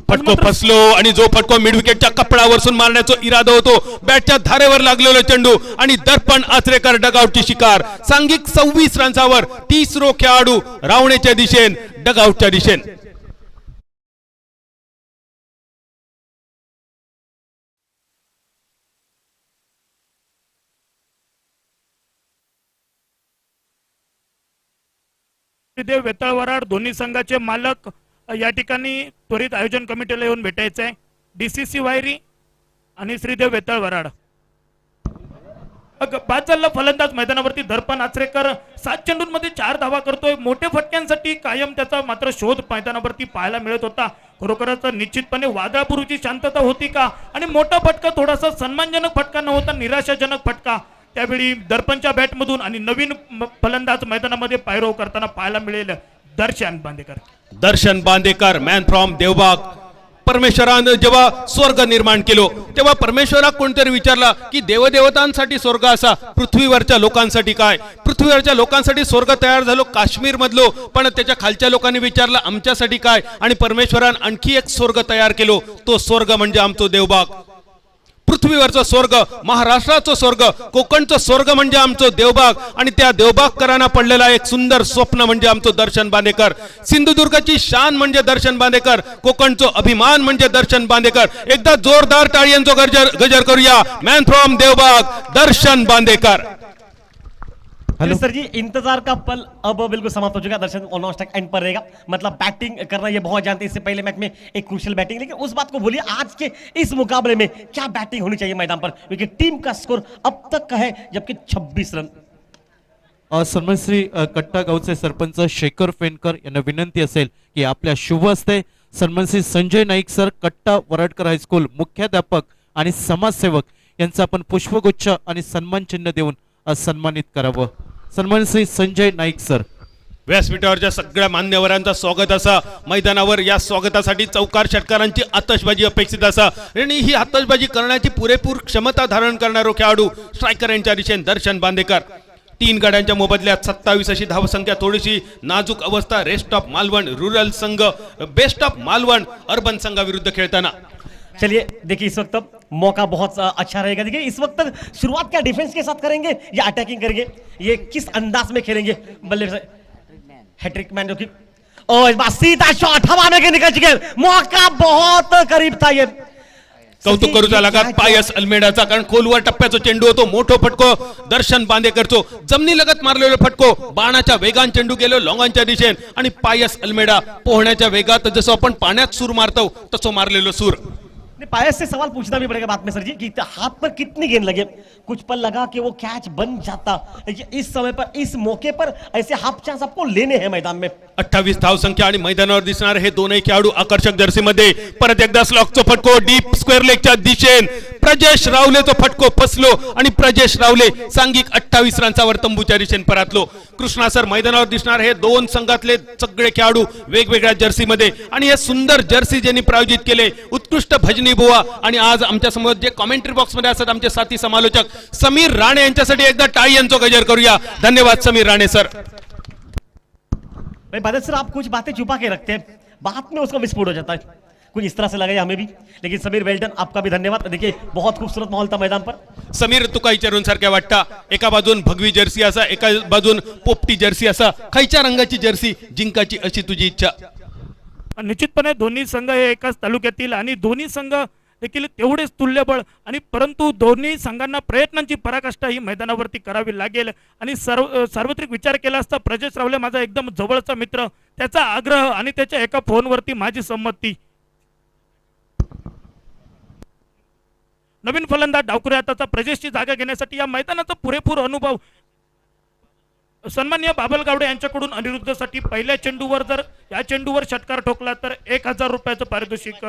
फटको फसलो आणि जो फटको मिड विकेटच्या कपडावरसून मारण्याचा इरादा होतो, बॅटच्या धारेवर लागलेला चेंडू आणि दर्पण आचरेकर डगआउटची शिकार. सांघिक 26 रन्सावर 30 रो खेळाडू रावणेच्या दिशेन डगआउटच्या दिशेन. श्रीदेव वेताळवराड दोन्ही संघाचे मालक या ठिकाणी त्वरित आयोजन कमिटीला येऊन भेटायचं आहे. DCC वायरी आणि श्रीदेव वेताळवराड. बाद झाला फलंदाज मैदानावरती दर्पण आचरेकर 7 चेंडूंमध्ये 4 धावा करतोय. मोठ्या फटक्यांसाठी कायम त्याचा मात्र शोध मैदानावरती पाहायला मिळत होता. खरोखरच निश्चितपणे वादळापूर्वीची शांतता होती का, आणि मोठा फटका थोडासा सन्मानजनक फटका न होता निराशाजनक फटका त्यावेळी दर्पणच्या बॅटमधून आणि नवीन फलंदाज मैदानामध्ये पायरो करताना पाहायला मिळेल दर्शन बांदेकर. दर्शन बांदेकर मॅन फ्रॉम देवबाग परमेश्वरानं जेव्हा स्वर्ग निर्माण केलो तेव्हा परमेश्वराक कोणतरी विचारला की देवदेवतांसाठी स्वर्ग असा, पृथ्वीवरच्या लोकांसाठी काय? पृथ्वीवरच्या लोकांसाठी स्वर्ग तयार झालो काश्मीर मधलो, पण त्याच्या खालच्या लोकांनी विचारलं आमच्यासाठी काय? आणि परमेश्वरान आणखी एक स्वर्ग तयार केलो, तो स्वर्ग म्हणजे आमचो देवबाग. पृथ्वीवरचं स्वर्ग, महाराष्ट्राचं स्वर्ग, कोकणचं स्वर्ग म्हणजे आमचं देवबाग. आणि त्या देवबागकरांना पडलेला एक सुंदर स्वप्न म्हणजे आमचं दर्शन बांदेकर. सिंधुदुर्गची शान म्हणजे दर्शन बांदेकर, कोकणचं अभिमान म्हणजे दर्शन बांदेकर. एकदा जोरदार टाळ्यांचो गजर करूया. Man from Devbag Darshan Bandekar. Hello sir ji, इंतजार का पल अब बिल्कुल समाप्त हो चुका है. दर्शन ऑलमोस्ट तक एंड पर रहेगा. मतलब बैटिंग करना ये बहुत जानते हैं, इससे पहले मैच में एक क्रूशियल बैटिंग, लेकिन उस बात को बोलिए आज के इस मुकाबले में क्या बैटिंग होनी चाहिए मैदान पर, क्योंकि टीम का स्कोर अब तक का है जबकि 26 रन. सन्मान श्री कट्टा गावचे सरपंच शेखर पेनकर यांना विनंती असेल की आपल्या शुभ हस्ते सन्मान श्री संजय नाईक सर, कट्टा वरडकर हायस्कूल मुख्याध्यापक आणि समाजसेवक यांचा आपण पुष्पगुच्छ आणि सन्मान चिन्ह देऊन सन्मानित करावं. सन्मान श्री संजय नाईक सर. व्यासपीठावरच्या सगळ्या मान्यवरांचा स्वागत असा. मैदानावर या स्वागतासाठी चौकार षटकारांची आतषबाजी अपेक्षित असा. आणि ही आतषबाजी करण्याची पुरेपूर क्षमता धारण करणारो खेळाडू स्ट्रायकर यांच्या दिशेने दर्शन बांदेकर. 3 गड्यांच्या मोबदल्यात 27 अशी धावसंख्या, थोडीशी नाजूक अवस्था. रेस्ट ऑफ मालवण रूरल संघ, बेस्ट ऑफ मालवण अर्बन संघाविरुद्ध खेळताना. चलिए देखिए, इस वक्त मौका बहुत अच्छा रहेगा. देखिए इस वक्त शुरुआत क्या डिफेंस के साथ करेंगे या अटैकिंग करेंगे, ये किस अंदाज में खेलेंगे बल्लेबाज. हैट्रिक मैन जो कि और इस बार सीधा शॉट हवा में निकल चुके हैं. मौका बहुत करीब था ये. कौतुक करूचा लागत पायस अल्मेडाचा, कारण खोलवर टप्प्याचा चेंडू होतो. मोठो फटको दर्शन बांदेकरचो, जमनी लगत मारलेलो फटको. बाणाच्या वेगान चेंडू गेलो लॉंगांच्या दिशेने आणि पायस अल्मेडा पोहण्याच्या वेगात जसं आपण पाण्यात सूर मारतो तसं मारलेलो सूर. पायस से सवाल पूछना भी पड़ेगा बाद में सर जी कि हाथ पर कितनी गेंद लगे. कुछ पल लगा कि वो कैच बन जाता. इस समय पर, इस मौके पर ऐसे हाफ चांस आपको लेने हैं मैदान में. 28 धाव संख्या आणि मैदानावर दिसणार हे दोनही खेळाडू आकर्षक जर्सी मध्ये. परत एकदा स्लॉकचा फटको डीप स्क्वेअर लेगच्या दिशेने. प्रजेश रावलेचा फटको फसलो आणि प्रजेश रावले सांघिक 28 रनच्यावर तंबूच्या दिशेने परतलो. कृष्णा सर, मैदानावर दिसणार हे दोन संघातले सगळे खेळाडू वेगवेगळ्या जर्सी मध्ये. आणि हे सुंदर जर्सी ज्यांनी प्रायोजित केले, उत्कृष्ट भजनी बुवा. आणि आज आमच्या समोर जे कॉमेंट्री बॉक्स मध्ये असतात आमचे साथी समालोचक समीर राणे यांच्यासाठी एकदा टाळी यांचा गजर करूया. धन्यवाद समीर राणे सर. भाई बादल सर, आप कुछ बातें छुपा के रखते हैं, बाद में उसका विस्फोट हो जाता है. कुछ इस तरह से लगा हमें भी. लेकिन समीर वेल्डन, आपका भी धन्यवाद. देखिए बहुत खूबसूरत माहौल था मैदान पर. समीर, तुका विचारून सारख्या वाटता, एका बाजून भगवी जर्सी असा, एका बाजून पोपटी जर्सी असा, खयच्या रंगाची जर्सी जिंकाची अशी तुझी इच्छा? निश्चितपणे दोन्ही संघ हे एकाच तालुक्यातील आणि दोन्ही संघ देखील तेवढेच तुल्यबळ. आणि परंतु दोन्ही संघांना प्रयत्नांची पराकाष्ठा ही मैदानावरती करावी लागेल. आणि सार्वत्रिक विचार केला असता प्रजेश रावले माझा एकदम जवळचा मित्र, त्याचा आग्रह आणि त्याच्या एका फोनवरती माझी संमती. नवीन फलंदाज डावखुरे हाताचा प्रजेशची जागा घेण्यासाठी या मैदानाचा पुरेपूर अनुभव सन्माननीय बाबल गावडे यांच्याकडून अनिरुद्धसाठी पहिल्या चेंडूवर जर या चेंडूवर षटकार ठोकला तर 1000 रुपयाचं पारितोषिक,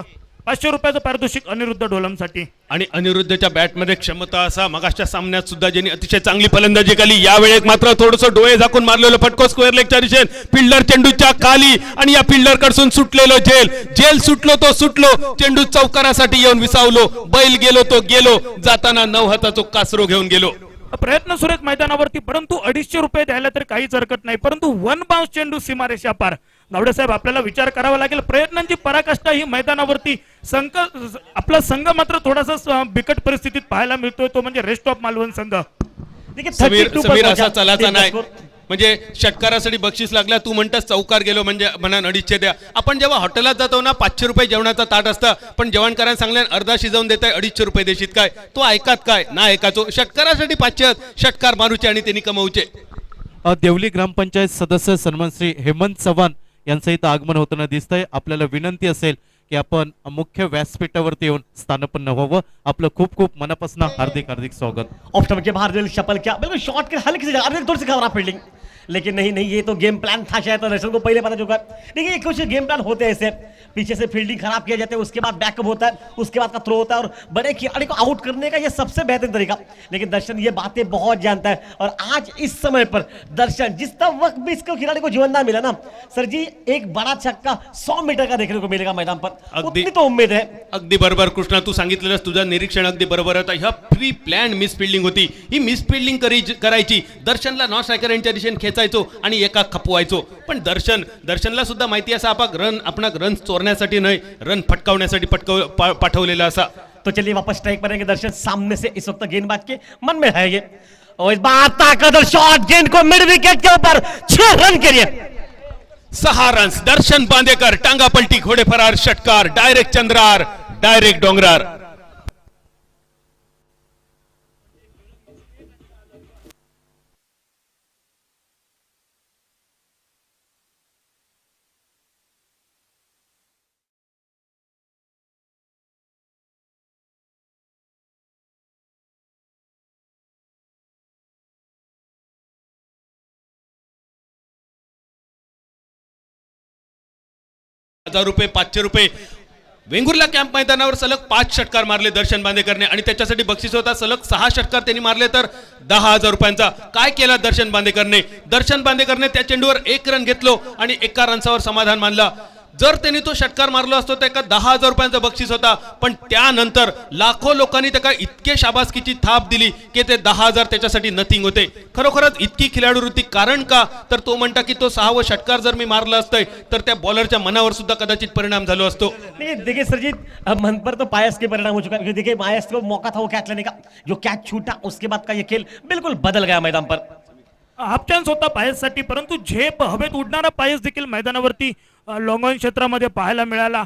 500 रुपयाचं पारितोषिक अनिरुद्ध डोलमसाठी. आणि अनिरुद्धच्या बॅटमध्ये क्षमता असा. मगाच्या सामन्यात सुद्धा ज्यांनी अतिशय चांगली फलंदाजी केली, यावेळेस मात्र थोडंसं डोळे झाकून मारलेलं फटको स्क्वेअर लेगच्या दिशेने, फिल्डर चेंडूच्या खाली. आणि या फिल्डर कडून सुटलेलो जेल सुटलो तो सुटलो. चेंडू चौकारासाठी येऊन विसावलो, बैल गेलो तो गेलो, जाताना 9 हाताचो कासरो घेऊन गेलो. प्रयत्न सुरू आहेत मैदानावरती, परंतु 250 रुपये द्यायला तर काहीच हरकत नाही. परंतु 1 बाउन्स चेंडू सीमारेषा पार. गावडे साहेब, आपल्याला विचार करावा लागेल. प्रयत्नांची पराकाष्ठा ही मैदानावरती. आपला संघ मात्र थोडासा बिकट परिस्थितीत पाहायला मिळतोय, तो म्हणजे रेस्ट ऑफ मालवण संघ. समीर असा चालायचा नाही. म्हणजे षटकारासाठी बक्षीस लागला, तू म्हणतास चौकार गेलो म्हणजे म्हणा 250 द्या. आपण जेव्हा हॉटेलात जातो ना 500 रुपये जेवणाचा ताट असतं, पण जेवण करायला सांगल्या अर्धा शिजवून देताय 250 रुपये देशीत काय? तो ऐकात काय ना ऐकाचो. षटकारासाठी 500 षटकार मारूचे आणि त्यांनी कमवचे. देवली ग्रामपंचायत सदस्य सन्मान श्री हेमंत चव्हाण यांचं इथं आगमन होताना दिसतंय. आपल्याला विनंती असेल की आपण मुख्य व्यासपीठावरती येऊन स्थानपन्न व्हावं. आपलं खूप खूप मनापासून हार्दिक हार्दिक स्वागत. ऑफ स्टंप के बाहर शपल क्या बिल्कुल शॉट के हल्के से जगह, थोड़ी सी खराब फील्डिंग, लेकिन नहीं ये तो गेम प्लान था शायद, तो दर्शन को पहले पता चुका है. देखिए कुछ गेम प्लान होते हैं ऐसे, पीछे से फील्डिंग खराब किया जाता है, उसके बाद बैकअप होता है, उसके बाद का थ्रो होता है, और बड़े खिलाड़ी को आउट करने का ये सबसे बेहतरीन तरीका. लेकिन दर्शन ये बातें बहुत जानता है. और आज इस समय पर दर्शन जितना वक्त भी इसको खिलाड़ी को जीवनदान मिला ना सर जी, एक बड़ा छक्का 100 मीटर का देखने को मिलेगा मैदान पर. अगदी- उतनी तो उम्मीद है। अगदी बरोबर कृष्णा, तू सांगितलेलंस, तुझं निरीक्षण अगदी बरोबर होतं. ह्या प्री प्लॅन मिस फिल्डिंग होती. ही मिस फिल्डिंग करायची. दर्शनला नॉन स्ट्रायकर यांच्या दिशेने खेचायचो आणि एका खपवायचो. पण दर्शनला सुद्धा माहिती असा आपण रन चोरण्यासाठी नाही, रन फटकावण्यासाठी पाठवलेला असा. तो चलिए वापस स्ट्राइक पर दर्शन सामने से इस वक्त गेंदबाज के मन में है ये, और इस बार ताकतवर शॉट गेंद को मिड विकेट के ऊपर 6 रन के लिए 6 रन्स. दर्शन बांदेकर टांगा पलटी, घोडे फरार, षटकार, डायरेक्ट चंद्रार, डायरेक्ट डोंगरार. ₹1000, ₹500. वेंगुर्ला कॅम्प मैदानावर सलग 5 षटकार मारले दर्शन बांदेकरने आणि त्याच्यासाठी बक्षीस होता सलग 6 षटकार त्यांनी मारले तर ₹10,000. काय केला दर्शन बांदेकरने त्या चेंडूवर 1 रन घेतलो आणि 1 रनसावर समाधान मानला. जर त्यांनी तो षटकार मारलो असतो तर एका ₹10,000 बक्षीस होता. पण त्यानंतर लाखो लोकांनी त्याला इतके शाबासकीची थाप दिली की ते 10,000 त्याच्यासाठी नथिंग होते. खरोखरच इतकी खिलाडू वृत्ती. कारण का तर तो म्हणता की तो 6वं षटकार जर मी मारला असतं तर त्या बॉलरच्या मनावर सुद्धा कदाचित परिणाम झालो असतो. नहीं देखिए सरजीत, अब मन पर तो पायस के परिणाम हो चुका है, क्योंकि देखिए पायस को मौका था वो कैच लेने का, जो कैच छूटा उसके बाद का ये खेल बिल्कुल बदल गया मैदान पर. हाफ चान्स होता पायससाठी, परंतु झेप हवेत उडणारा पायस देखील मैदानावरती लॉंग ऑन क्षेत्रामध्ये पाहायला मिळाला.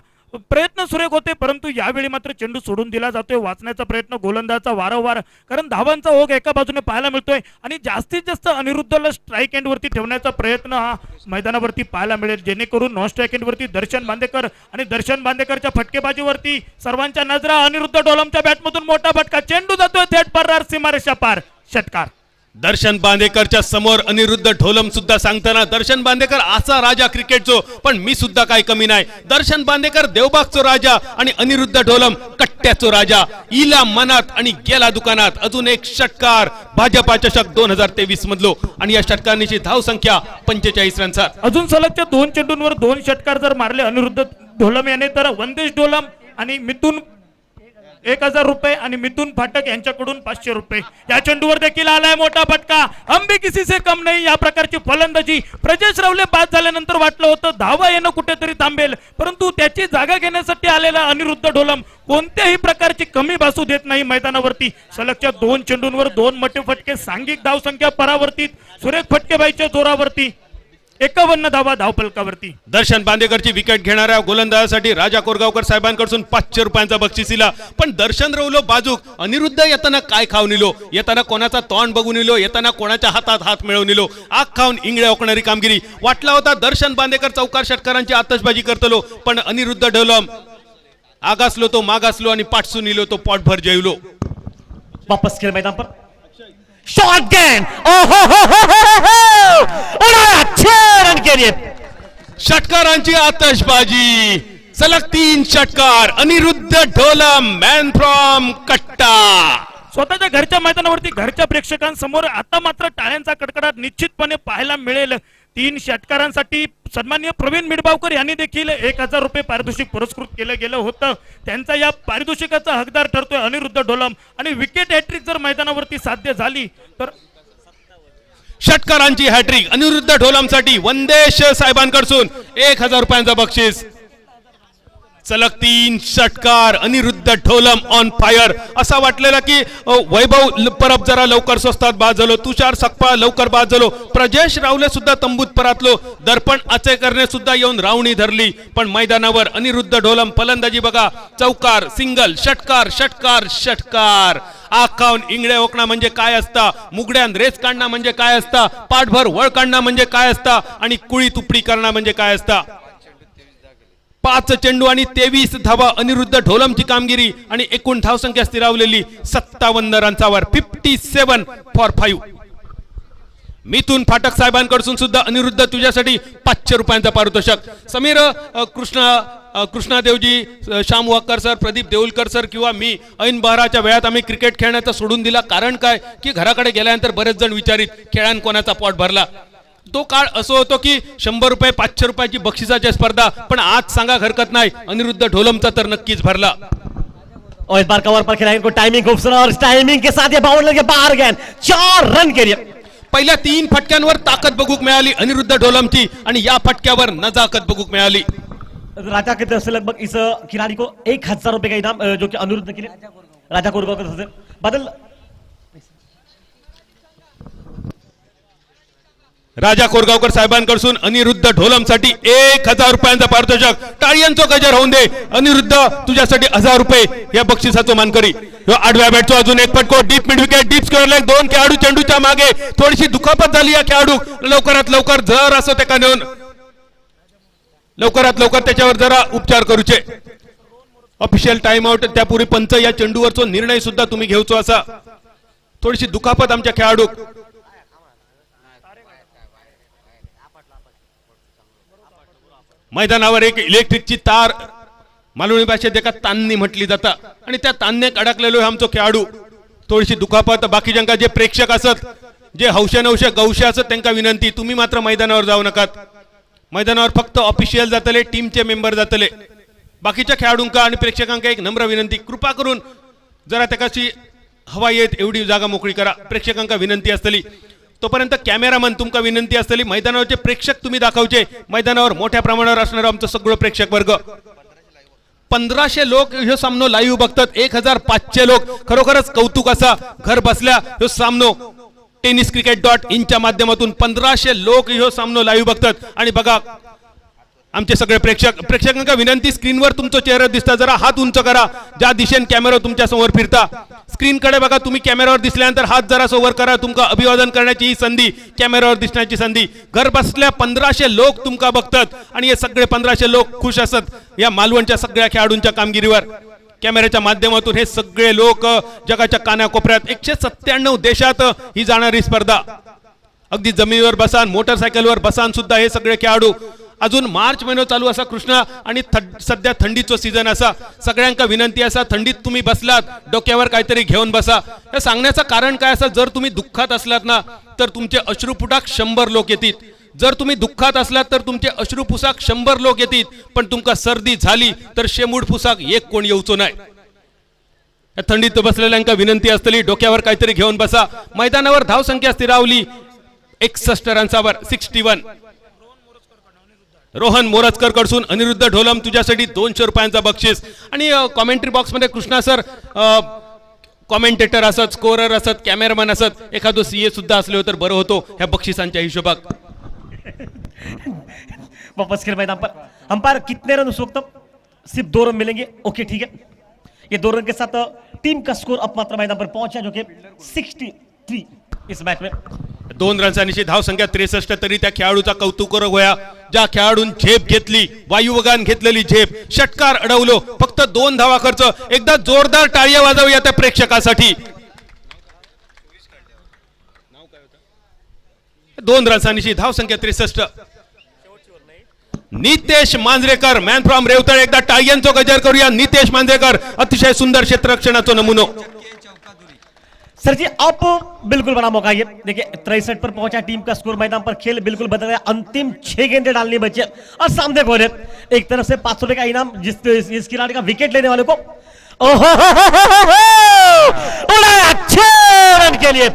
प्रयत्न सुरेख होते, परंतु यावेळी मात्र चेंडू सोडून दिला जातोय. वाचण्याचा प्रयत्न गोलंदाजाचा वारंवार, कारण धावांचा ओघ एका बाजूने पाहायला मिळतोय आणि जास्तीत जास्त अनिरुद्धला स्ट्राईक एंड वरती ठेवण्याचा प्रयत्न हा मैदानावरती पाहायला मिळेल, जेणेकरून नॉन स्ट्राईक एंड वरती दर्शन बांदेकर आणि दर्शन बांदेकरच्या फटकेबाजीवरती सर्वांच्या नजरा. अनिरुद्ध डोलमच्या बॅटमधून मोठा फटका, चेंडू जातोय थेट पर्रार सीमारेषा पार, षटकार. दर्शन बांदेकरच्या समोर अनिरुद्ध ढोलम सुद्धा सांगताना, दर्शन बांदेकर असा राजा क्रिकेटचो, पण मी सुद्धा काही कमी नाही. दर्शन बांदेकर देवबागचो राजा आणि अनिरुद्ध ढोलम कट्ट्याचो राजा. इला मनात आणि गेला दुकानात. अजून एक षटकार भाजपा चषक 2023 मधलो आणि या षटकांची धाव संख्या 45 रनचा. अजून सलगच्या 2 चेंडूंवर 2 षटकार जर मारले अनिरुद्ध ढोलम याने, तर वंदेश ढोलम आणि मिथुन ₹1,000 आणि मिथुन फाटक यांच्याकडून ₹500. या चेंडूवर देखील आलाय मोठा फटका. हम भी किसी से कम नाही. या प्रकारची फलंदाजी प्रजेश रावले बाद झाल्यानंतर वाटलं होतं धावा येणं कुठेतरी थांबेल, परंतु त्याची जागा घेण्यासाठी आलेला अनिरुद्ध ढोलम कोणत्याही प्रकारची कमी भासू देत नाही मैदानावरती. सलगच्या 2 चेंडूंवर 2 मोठे फटके, सांघिक धावसंख्या परावर्तित, सुरेख फटकेबाईच्या जोरावरती 51 धावा धावफलकावरती. दर्शन बांदेकरची विकेट घेणाऱ्या गोलंदाजासाठी राजा कोरगावकर साहेबांकडून ₹500 बक्षीस दिला. पण दर्शन रवलो बाजूक. अनिरुद्ध येताना काय खाऊन निलो, येताना कोणाचा तोंड बघून निलो, येताना कोणाच्या हातात हात मिळवून निलो. आग खाऊन इंगळे ओकणारी कामगिरी. वाटला होता दर्शन बांदेकर चौकार षटकारांची आतषबाजी करतलो, पण अनिरुद्ध ढोलम आगासलो तो मागासलो आणि पाठसून निलो तो पोटभर जेवलो. वापस खेल मैदान पर शॉट गेंद, उड़ाया 6 रन के लिए. षटकारांची आतषबाजी. सलग 3 षटकार. अनिरुद्ध ढोलम, मॅन फ्रॉम कट्टा. स्वतःच्या घरच्या मैदानावरती घरच्या प्रेक्षकांसमोर आता मात्र टाळ्यांचा कडकडाट निश्चितपणे पाहायला मिळेल. 3 षटकारांसाठी सन्माननीय प्रवीण मिडबावकर यांनी देखील ₹1,000 पारितोषिक पुरस्कृत केलं गेलं होतं. त्यांचा या पारितोषिकाचा हकदार ठरतोय अनिरुद्ध ढोलम. आणि विकेट हॅट्रिक जर मैदानावरती साध्य झाली तर षटकारांची हॅट्रिक अनिरुद्ध ढोलमसाठी वंदेश साहेबांकडून ₹1,000 बक्षीस. सलग 3 षटकार. Aniruddha Dholam on fire. असा वाटलेला की वैभव परब जरा लवकर स्वस्तात बाद झालो, तुषार सकपाळ लवकर बाद झालो, प्रजेश रावले सुद्धा तंबूत परतलो, दर्पण आचेकरने सुद्धा येऊन रावणी धरली. पण मैदानावर अनिरुद्ध ढोलम फलंदाजी बघा. चौकार, सिंगल, षटकार, षटकार, षटकार. आग खाऊन इंगळे ओकणं म्हणजे काय असता, मुगड्यान रेस काढणं म्हणजे काय असता, पाठभर वळ काढणं म्हणजे काय असता आणि कुळी तुपडी करणं म्हणजे काय असता. 5 चेंडू आणि 23 धावा अनिरुद्ध ढोलमची कामगिरी आणि एकूण धावसंख्या स्थिरावलेली 57 रनचावर. 57 फॉर 5. मिथुन फाटक साहेबांकडून सुद्धा अनिरुद्ध तुझ्यासाठी ₹500 पारितोषिक. समीर कृष्णादेवजी, श्याम वाकर सर, प्रदीप देऊलकर सर किंवा मी ऐन बहाराच्या वेळात आम्ही क्रिकेट खेळण्याचा सोडून दिला. कारण काय की घराकडे गेल्यानंतर बरेच जण विचारित खेळान कोणाचा पॉट भरला. तो काळ असं होतो की 100 रुपये 500 रुपयाची बक्षिसाची स्पर्धा, पण आज सांगा हरकत नाही अनिरुद्ध ढोलमचा तर नक्कीच भरला. और इस बार कवर पर खिलाड़ी को टाइमिंग खूबसूरत और इस टाइमिंग के साथ ये बाउंड लगे बाहर गए 4 रन के लिए. पहिल्या 3 फटक्यांवर ताकद बघूक मिळाली अनिरुद्ध ढोलमची आणि या फटक्यावर नजाकत बघूक मिळाली. राजा की तरफ से लगभग इस खिलाड़ी को 1000 रुपए का इनाम जो कि अनिरुद्ध के लिए राजा कोरगाव की तरफ से बदल. राजा कोरगावकर साहेबांकडून अनिरुद्ध ढोलमसाठी 1000 रुपयांचा पारितोषिक. टाळ्यांचा गजर होऊन दे अनिरुद्ध, तुझ्यासाठी 1000 रुपये या बक्षिसाचं मानकरी. आडव्या बॅटचा अजून एक फटको, deep mid wicket, deep square leg. 2 खेळाडू चेंडूच्या मागे, थोडीशी दुखापत झाली या खेळाडू. लवकरात लवकर जर असं त्या नेऊन लवकरात लवकर त्याच्यावर जरा उपचार करूचे. ऑफिशियल टाइम आउट त्यापूर्वी पंच या चेंडूवरचा निर्णय सुद्धा तुम्ही घेऊचो असा. थोडीशी दुखापत आमच्या खेळाडू. मैदानावर एक इलेक्ट्रिकची तार मालवणी भाषेत एका तान्नी म्हटली जाता आणि त्या तान्यात अडकलेलो आमचो खेळाडू. थोडीशी दुखापत. बाकीच्यांका जे प्रेक्षक असत, जे हौशे नवशे गौशे असत, त्यांना विनंती तुम्ही मात्र मैदानावर जाऊ नकात. मैदानावर फक्त ऑफिशियल जातले, टीमचे मेंबर जातले. बाकीच्या खेळाडूंका आणि प्रेक्षकांका एक नम्र विनंती, कृपा करून जरा त्याची हवा येत एवढी जागा मोकळी करा. प्रेक्षकांका विनंती असतली. तोपर्यंत कॅमेरामन तुमका विनंती असतली मैदानावरचे प्रेक्षक तुम्ही दाखवचे. मैदानावर मोठ्या प्रमाणावर असणार आमचं सगळं प्रेक्षक वर्ग. 1500 लोक हे सामनो लाईव्ह बघतात. 1500 लोक. खरोखरच कौतुक असा. घर बसल्या हे सामनो tenniscricket.in च्या माध्यमातून 1500 लोक हे सामनो लाईव्ह बघतात. आणि बघा आमचे सगळे प्रेक्षकांना विनंती, स्क्रीनवर तुमचा चेहरा दिसता, जरा हात उंच करा. ज्या दिशेने कॅमेरा तुमच्या समोर फिरता स्क्रीनकडे बघा. तुम्ही कॅमेरावर दिसल्यानंतर हात जरा सोवर करा. तुमका अभिवादन करण्याची ही संधी, कॅमेरावर दिसण्याची संधी. घर बसल्या 1500 लोक तुमका बघतात आणि हे सगळे 1500 लोक खुश असत या मालवणच्या सगळ्या खेळाडूंच्या कामगिरीवर. कॅमेऱ्याच्या माध्यमातून हे सगळे लोक जगाच्या कानाकोपऱ्यात 197 देशात ही जाणारी स्पर्धा. अगदी जमिनीवर बसान, मोटरसायकलवर बसान सुद्धा हे सगळे खेळाडू. अजून मार्च महिना चालू असा कृष्णा आणि सध्या थंडीचं सीझन असा. सगळ्यांका विनंती असा, थंडीत तुम्ही बसलात डोक्यावर काहीतरी घेऊन बसा. हे सांगण्याचं कारण काय असं, जर तुम्ही दुःखात असलात ना तर तुमचे अश्रुपुटाक 100 लोक येतील. जर तुम्ही दुःखात असलात तर तुमचे अश्रू पुसाक 100 लोक येतील. पण तुमका सर्दी झाली तर शेमूड पुसाक एक कोण येऊचो नाही. थंडीत बसलेल्यांका विनंती असतली, डोक्यावर काहीतरी घेऊन बसा. मैदानावर धावसंख्या स्थिरावली 61 रन्सावर 61. रोहन मोरजकर कडून अनिरुद्ध ढोलम तुझ्यासाठी 200 रुपयांचा बक्षीस. आणि कॉमेंट्री बॉक्स मध्ये कृष्णा सर कॉमेंटेटर असत, स्कोरर असत, कॅमेरामॅन असत, एखादो सीए सुद्धा असले तर बरं होतो ह्या बक्षिसांच्या हिशोबात. वापस खेल मैदान पर अंपायर कितने रन उस वक्त? सिर्फ 2 रन मिलेंगे. ओके ठीक है. ये 2 रन के साथ टीम का स्कोर अब मात्र मैदान पर पहुंचा जो कि 63 इस मैच में. 2 रन्सांची धावसंख्या 63. तरी त्या खेळाडूचा कौतुक होया ज्या खेळाडून झेप घेतली, वायुवेगान घेतलेली झेप, षटकार अडवलो, फक्त 2 धावा खर्च. एकदा जोरदार टाळ्या वाजवूया त्या प्रेक्षकासाठी. 2 रन्सांची धावसंख्या 63. नितेश मांजरेकर मॅन फ्रॉम रेवतळ, एकदा टाळ्यांचा गजर करूया. नितेश मांजरेकर अतिशय सुंदर क्षेत्ररक्षणाचा नमुनो. सर जी अब बिल्कुल बड़ा मौका ये देखिए 63 पर पहुंचा टीम का स्कोर. मैदान पर खेल बिल्कुल बदल गया. अंतिम 6 गेंदें डालनी बची और सामने बोले एक तरफ से 500 रुपए का इनाम जिस खिलाड़ी का विकेट लेने वाले को अच्छे रन के लिए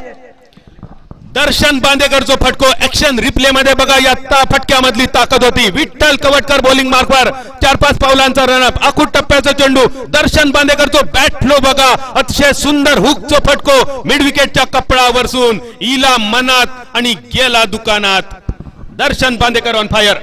दर्शन बांदेकरचा फटको ऍक्शन रिप्ले मध्ये बघा. या फटक्यामधली ताकद होती. विठ्ठल कवटकर बॉलिंग मार्कवर 4-5 पावलांचा रनअप. आखूट टप्प्याचा चेंडू. दर्शन बांदेकरचा बॅट फ्लो बघा. अतिशय सुंदर हुकचा फटको मिड विकेटच्या कपडावरसून इला मनात आणि गेला दुकानात. दर्शन बांदेकर ऑन फायर.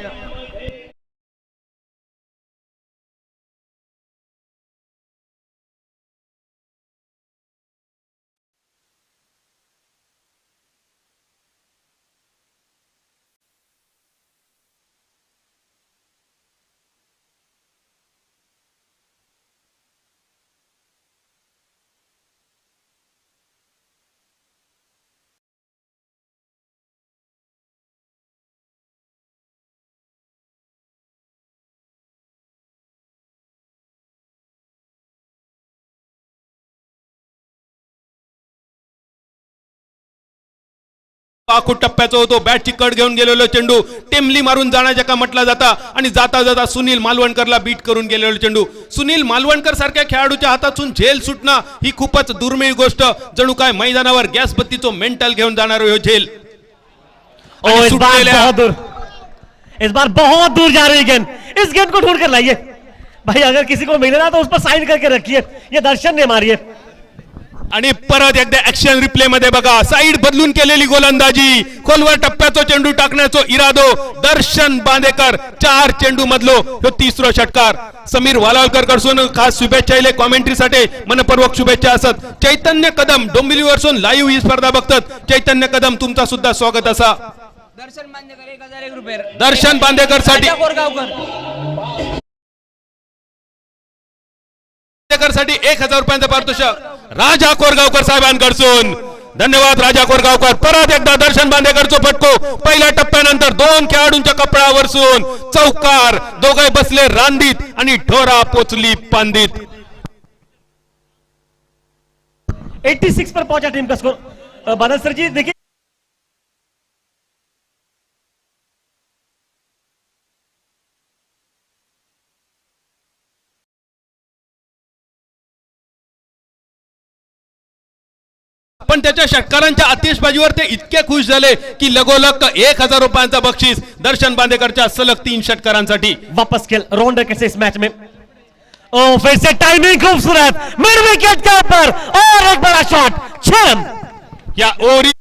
आखूड टप्प्याचा होतो. बॅटची कड घेऊन गेलेलो चेंडू टेमली मारून जाण्याच्या का म्हटला जाता आणि जाता जाता सुनील मालवणकरला बीट करून गेलेलो चेंडू. सुनील मालवणकर सारख्या खेळाडूच्या हातातून झेल सुटणं ही खूपच दुर्मिळ गोष्ट. जणू काय मैदानावर गॅस बत्तीचं मेंटल घेऊन जाणार हो झेल. इस बार बहुत दूर, इस बार बहुत दूर जा रही है गेंद. इस गेंद को ढूंढ कर लाइए भाई. अगर किसी को मिले ना तो उस पर साइन करके रखिए. ये दर्शन ने मारी है. आणि परत एकदा ऍक्शन रिप्ले मध्ये बघा, साईड बदलून केलेली गोलंदाजी, खोलवर टप्प्याचा चेंडू टाकण्याचा इरादो दर्शन बांदेकर. 4 चेंडू मधलो तो तिसरो षटकार. समीर वालावलकर कडसून खास शुभेच्छा इले कॉमेंट्रीसाठी मनपूर्वक शुभेच्छा असत. चैतन्य कदम डोंबिवलीवरसून लाईव्ह ही स्पर्धा बघतात. चैतन्य कदम तुमचा सुद्धा स्वागत असा. दर्शन बांदेकर 1001 रुपये. दर्शन बांदेकर साठी साठी 1000 रुपयांचं पारितोषिक राजा कोरगावकर साहेबांकडून. धन्यवाद राजा कोरगावकर. परत एकदा दर्शन बांदेकरचा फटको. पहिल्या टप्प्यानंतर 2 खेळाडूंच्या कपड्यावरसून चौकार. दोघे बसले रांदीत आणि ढोरा पोचली पांदीत. 86 पर पहुंचा टीम का स्कोर. बनसर जी देखिए पण त्याच्या षटकारांच्या आतिषबाजीवर ते इतके खुश झाले की लगोलग 1000 रुपयांचा बक्षीस दर्शन बांदेकरच्या सलग 3 षटकारांसाठी. वापस खेल रॉन्डर कैसे इस मैच में. ओ फिर से टाइमिंग खूबसूरत मिड विकेट के ऊपर और एक बड़ा शॉट. 6 या ओरी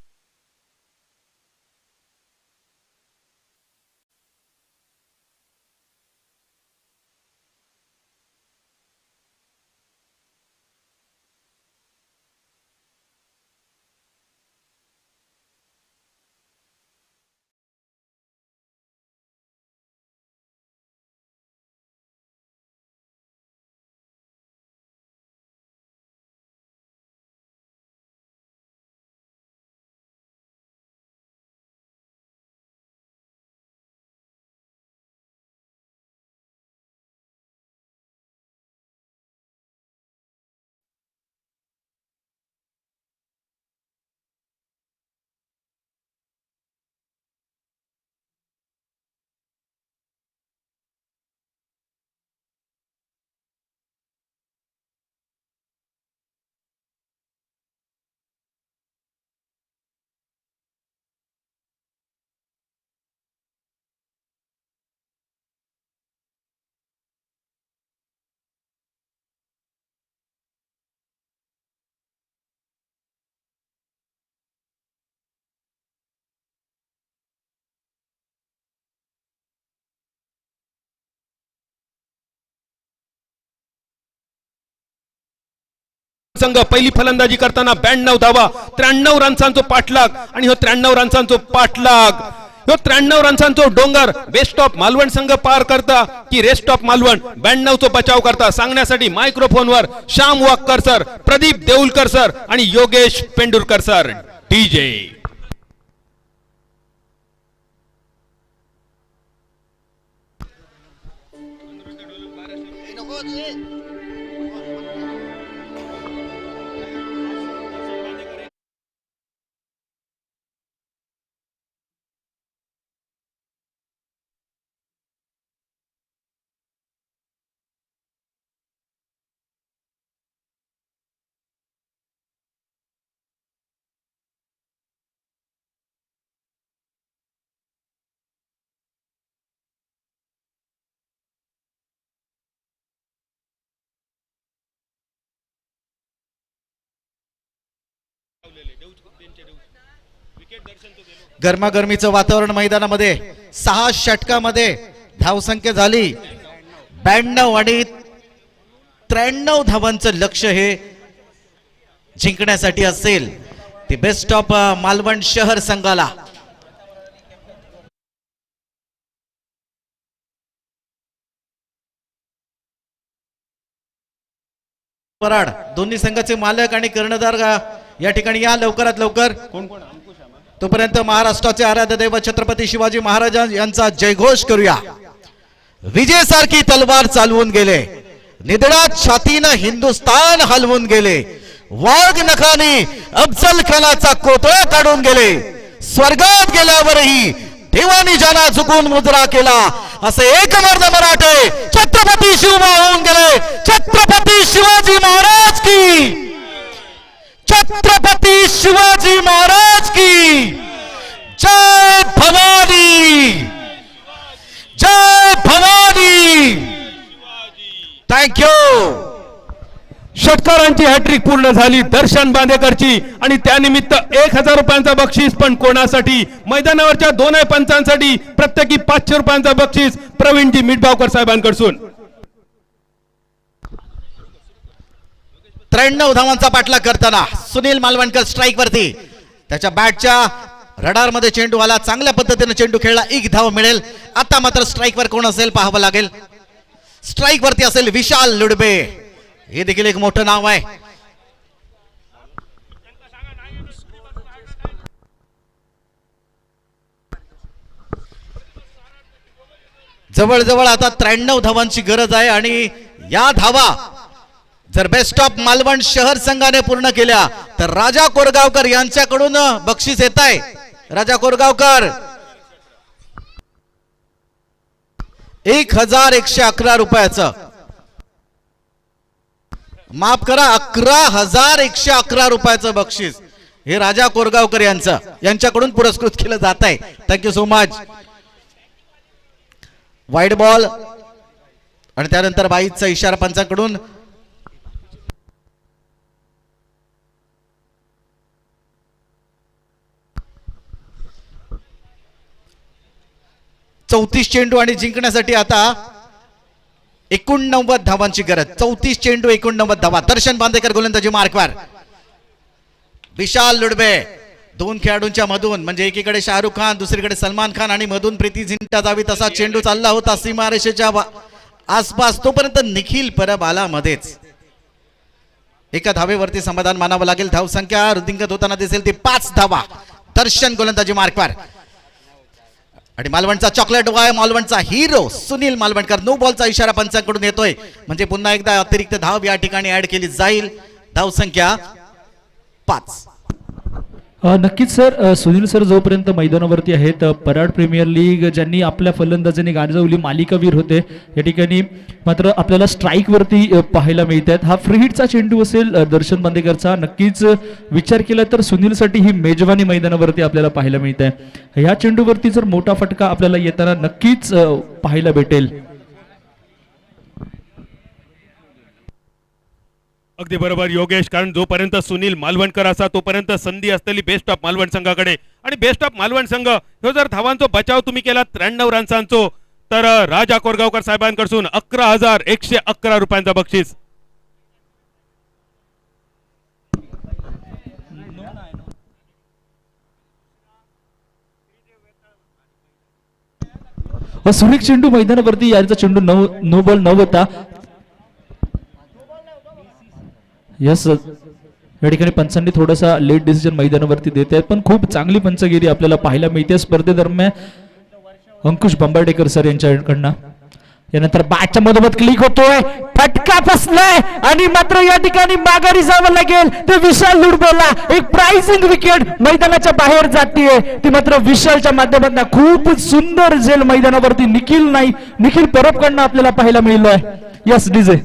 संघ पहिली फलंदाजी करताना 92 धावा, 93 रन्सांचा पाठलाग आणि हो 93 रन्सांचा पाठलाग. हो 93 रन्सांचा डोंगर बेस्ट ऑफ मालवण संघ पार करता की रेस्ट ऑफ मालवण 92 चा बचाव करता सांगण्यासाठी मायक्रोफोनवर श्याम वाक्कर सर, प्रदीप देऊलकर सर आणि योगेश पेंडुरकर सर. डीजे गरमागरमीचं वातावरण मैदानामध्ये 6 षटकामध्ये धावसंख्या झाली 92 आणि 93 धावांचं लक्ष्य हे जिंकण्यासाठी असेल ती बेस्ट ऑफ मालवण शहर संघाला. पराड दोन्ही संघाचे मालक आणि कर्णधार या ठिकाणी या लवकरात लवकर. तोपर्यंत महाराष्ट्राचे आराध्य दैवत छत्रपती शिवाजी महाराज यांचा जयघोष करूया. विजयसारखी तलवार चालवून गेले, निधड्यात छातीनं हिंदुस्तान हलवून गेले, वाघ नखानी अफजल खानाचा कोतळा काढून गेले, स्वर्गात गेल्यावरही देवानी ज्याला चुकून मुजरा केला असे एक मर्द मराठे छत्रपती शिवबा होऊन गेले. छत्रपती शिवाजी महाराज की, छत्रपती शिवाजी महाराज की जय भवानी, जय भवानी. थँक्यू. षटकारांची हॅट्रिक पूर्ण झाली दर्शन बांदेकरची आणि त्यानिमित्त 1000 रुपयांचा बक्षीस पण कोणासाठी, मैदानावरच्या दोनही पंचांसाठी प्रत्येकी 500 रुपयांचा बक्षीस प्रवीणजी मिठबावकर साहेबांकडून. 93 धावांचा पाठलाग करताना सुनील मालवणकर स्ट्राईक वरती. त्याच्या बॅटच्या रडार मध्ये चेंडू आला, चांगल्या पद्धतीने चेंडू खेळला, 1 धाव मिळेल. आता मात्र स्ट्राईक वर कोण असेल पाहावं लागेल. स्ट्राईक वरती असेल विशाल लुडबे, हे देखील एक मोठं नाव आहे. जवळजवळ आता 93 धावांची गरज आहे आणि या धावा जर बेस्ट ऑफ मालवण शहर संघाने पूर्ण केल्या तर राजा कोरगावकर यांच्याकडून बक्षीस येत आहे. राजा कोरगावकर 1111 रुपयाचं, माफ करा 11111 रुपयाचं बक्षीस हे राजा कोरगावकर यांच्याकडून पुरस्कृत केलं जात आहे. Thank you so much. Wide ball आणि त्यानंतर बाईचा इशारा पंचांकडून. चौतीस चेंडू आणि जिंकण्यासाठी आता 89 धावांची गरज. 34 चेंडू 89 धावा. दर्शन बांदेकर गोलंदाजी मार्कवर. विशाल लुडबे दोन खेळाडूंच्या मधून, म्हणजे एकीकडे शाहरुख खान दुसरीकडे सलमान खान आणि मधून प्रीती झिंटा जावी तसा चेंडू चालला होता सीमारेषेच्या आसपास. तोपर्यंत निखिल परब आला मध्येच. एका धावेवरती समाधान मानावं लागेल. धावसंख्या रुदिंगत होताना दिसेल ती 5 धावा. दर्शन गोलंदाजी मार्कवर आणि मालवणचा चॉकलेट बॉय, मालवणचा हिरो सुनील मालवणकर. नो बॉलचा इशारा पंचांकडून येतोय, म्हणजे पुन्हा एकदा अतिरिक्त धाव या ठिकाणी ऍड केली जाईल. धावसंख्या 5. नक्कीच सर, सुनील सर जोपर्यंत मैदानावरती आहेत, पराड प्रीमियर लीग ज्यांनी आपल्या फलंदाजांनी गाजवली, मालिकावीर होते, या ठिकाणी मात्र आपल्याला स्ट्राईकवरती पाहायला मिळतात. हा फ्री हिटचा चेंडू असेल दर्शन बांदेकरचा. नक्कीच विचार केला तर सुनीलसाठी ही मेजवानी मैदानावरती आपल्याला पाहायला मिळत आहे. ह्या चेंडूवरती जर मोठा फटका आपल्याला येताना नक्कीच पाहायला भेटेल. अगदी बरोबर योगेश, कारण जोपर्यंत सुनील मालवणकर असा तोपर्यंत संधी असलेली बेस्ट ऑफ मालवण संघाकडे. आणि बेस्ट ऑफ मालवण संघ ह्यो जर धावांचो बचाव तुम्ही केला 93 रन्सांचो तर राजा कोरगावकर साहेबांकडून 11,111 रुपयांचा बक्षीस. सुरेख चेंडू मैदानावरती याचा चेंडू नो बॉल न होता. यस, या ठिकाणी पंचांनी थोडासा लेट डिसिजन मैदानावरती देत आहेत, पण खूप चांगली पंचगिरी आपल्याला पाहायला मिळते स्पर्धेदरम्यान अंकुश बंबाडेकर सर यांच्याकडनं. यानंतर बॅटच्या मधोमध क्लिक होतोय, फटका फसलाय आणि मात्र या ठिकाणी माघारी जावं लागेल. ते विशाल लुडबोला एक प्राइसिंग विकेट मैदानाच्या बाहेर जातीये, ती मात्र विशालच्या माध्यमातून खूप सुंदर झेल मैदानावरती निखिल परबकडनं आपल्याला पाहायला मिळलोय. Yes DJ.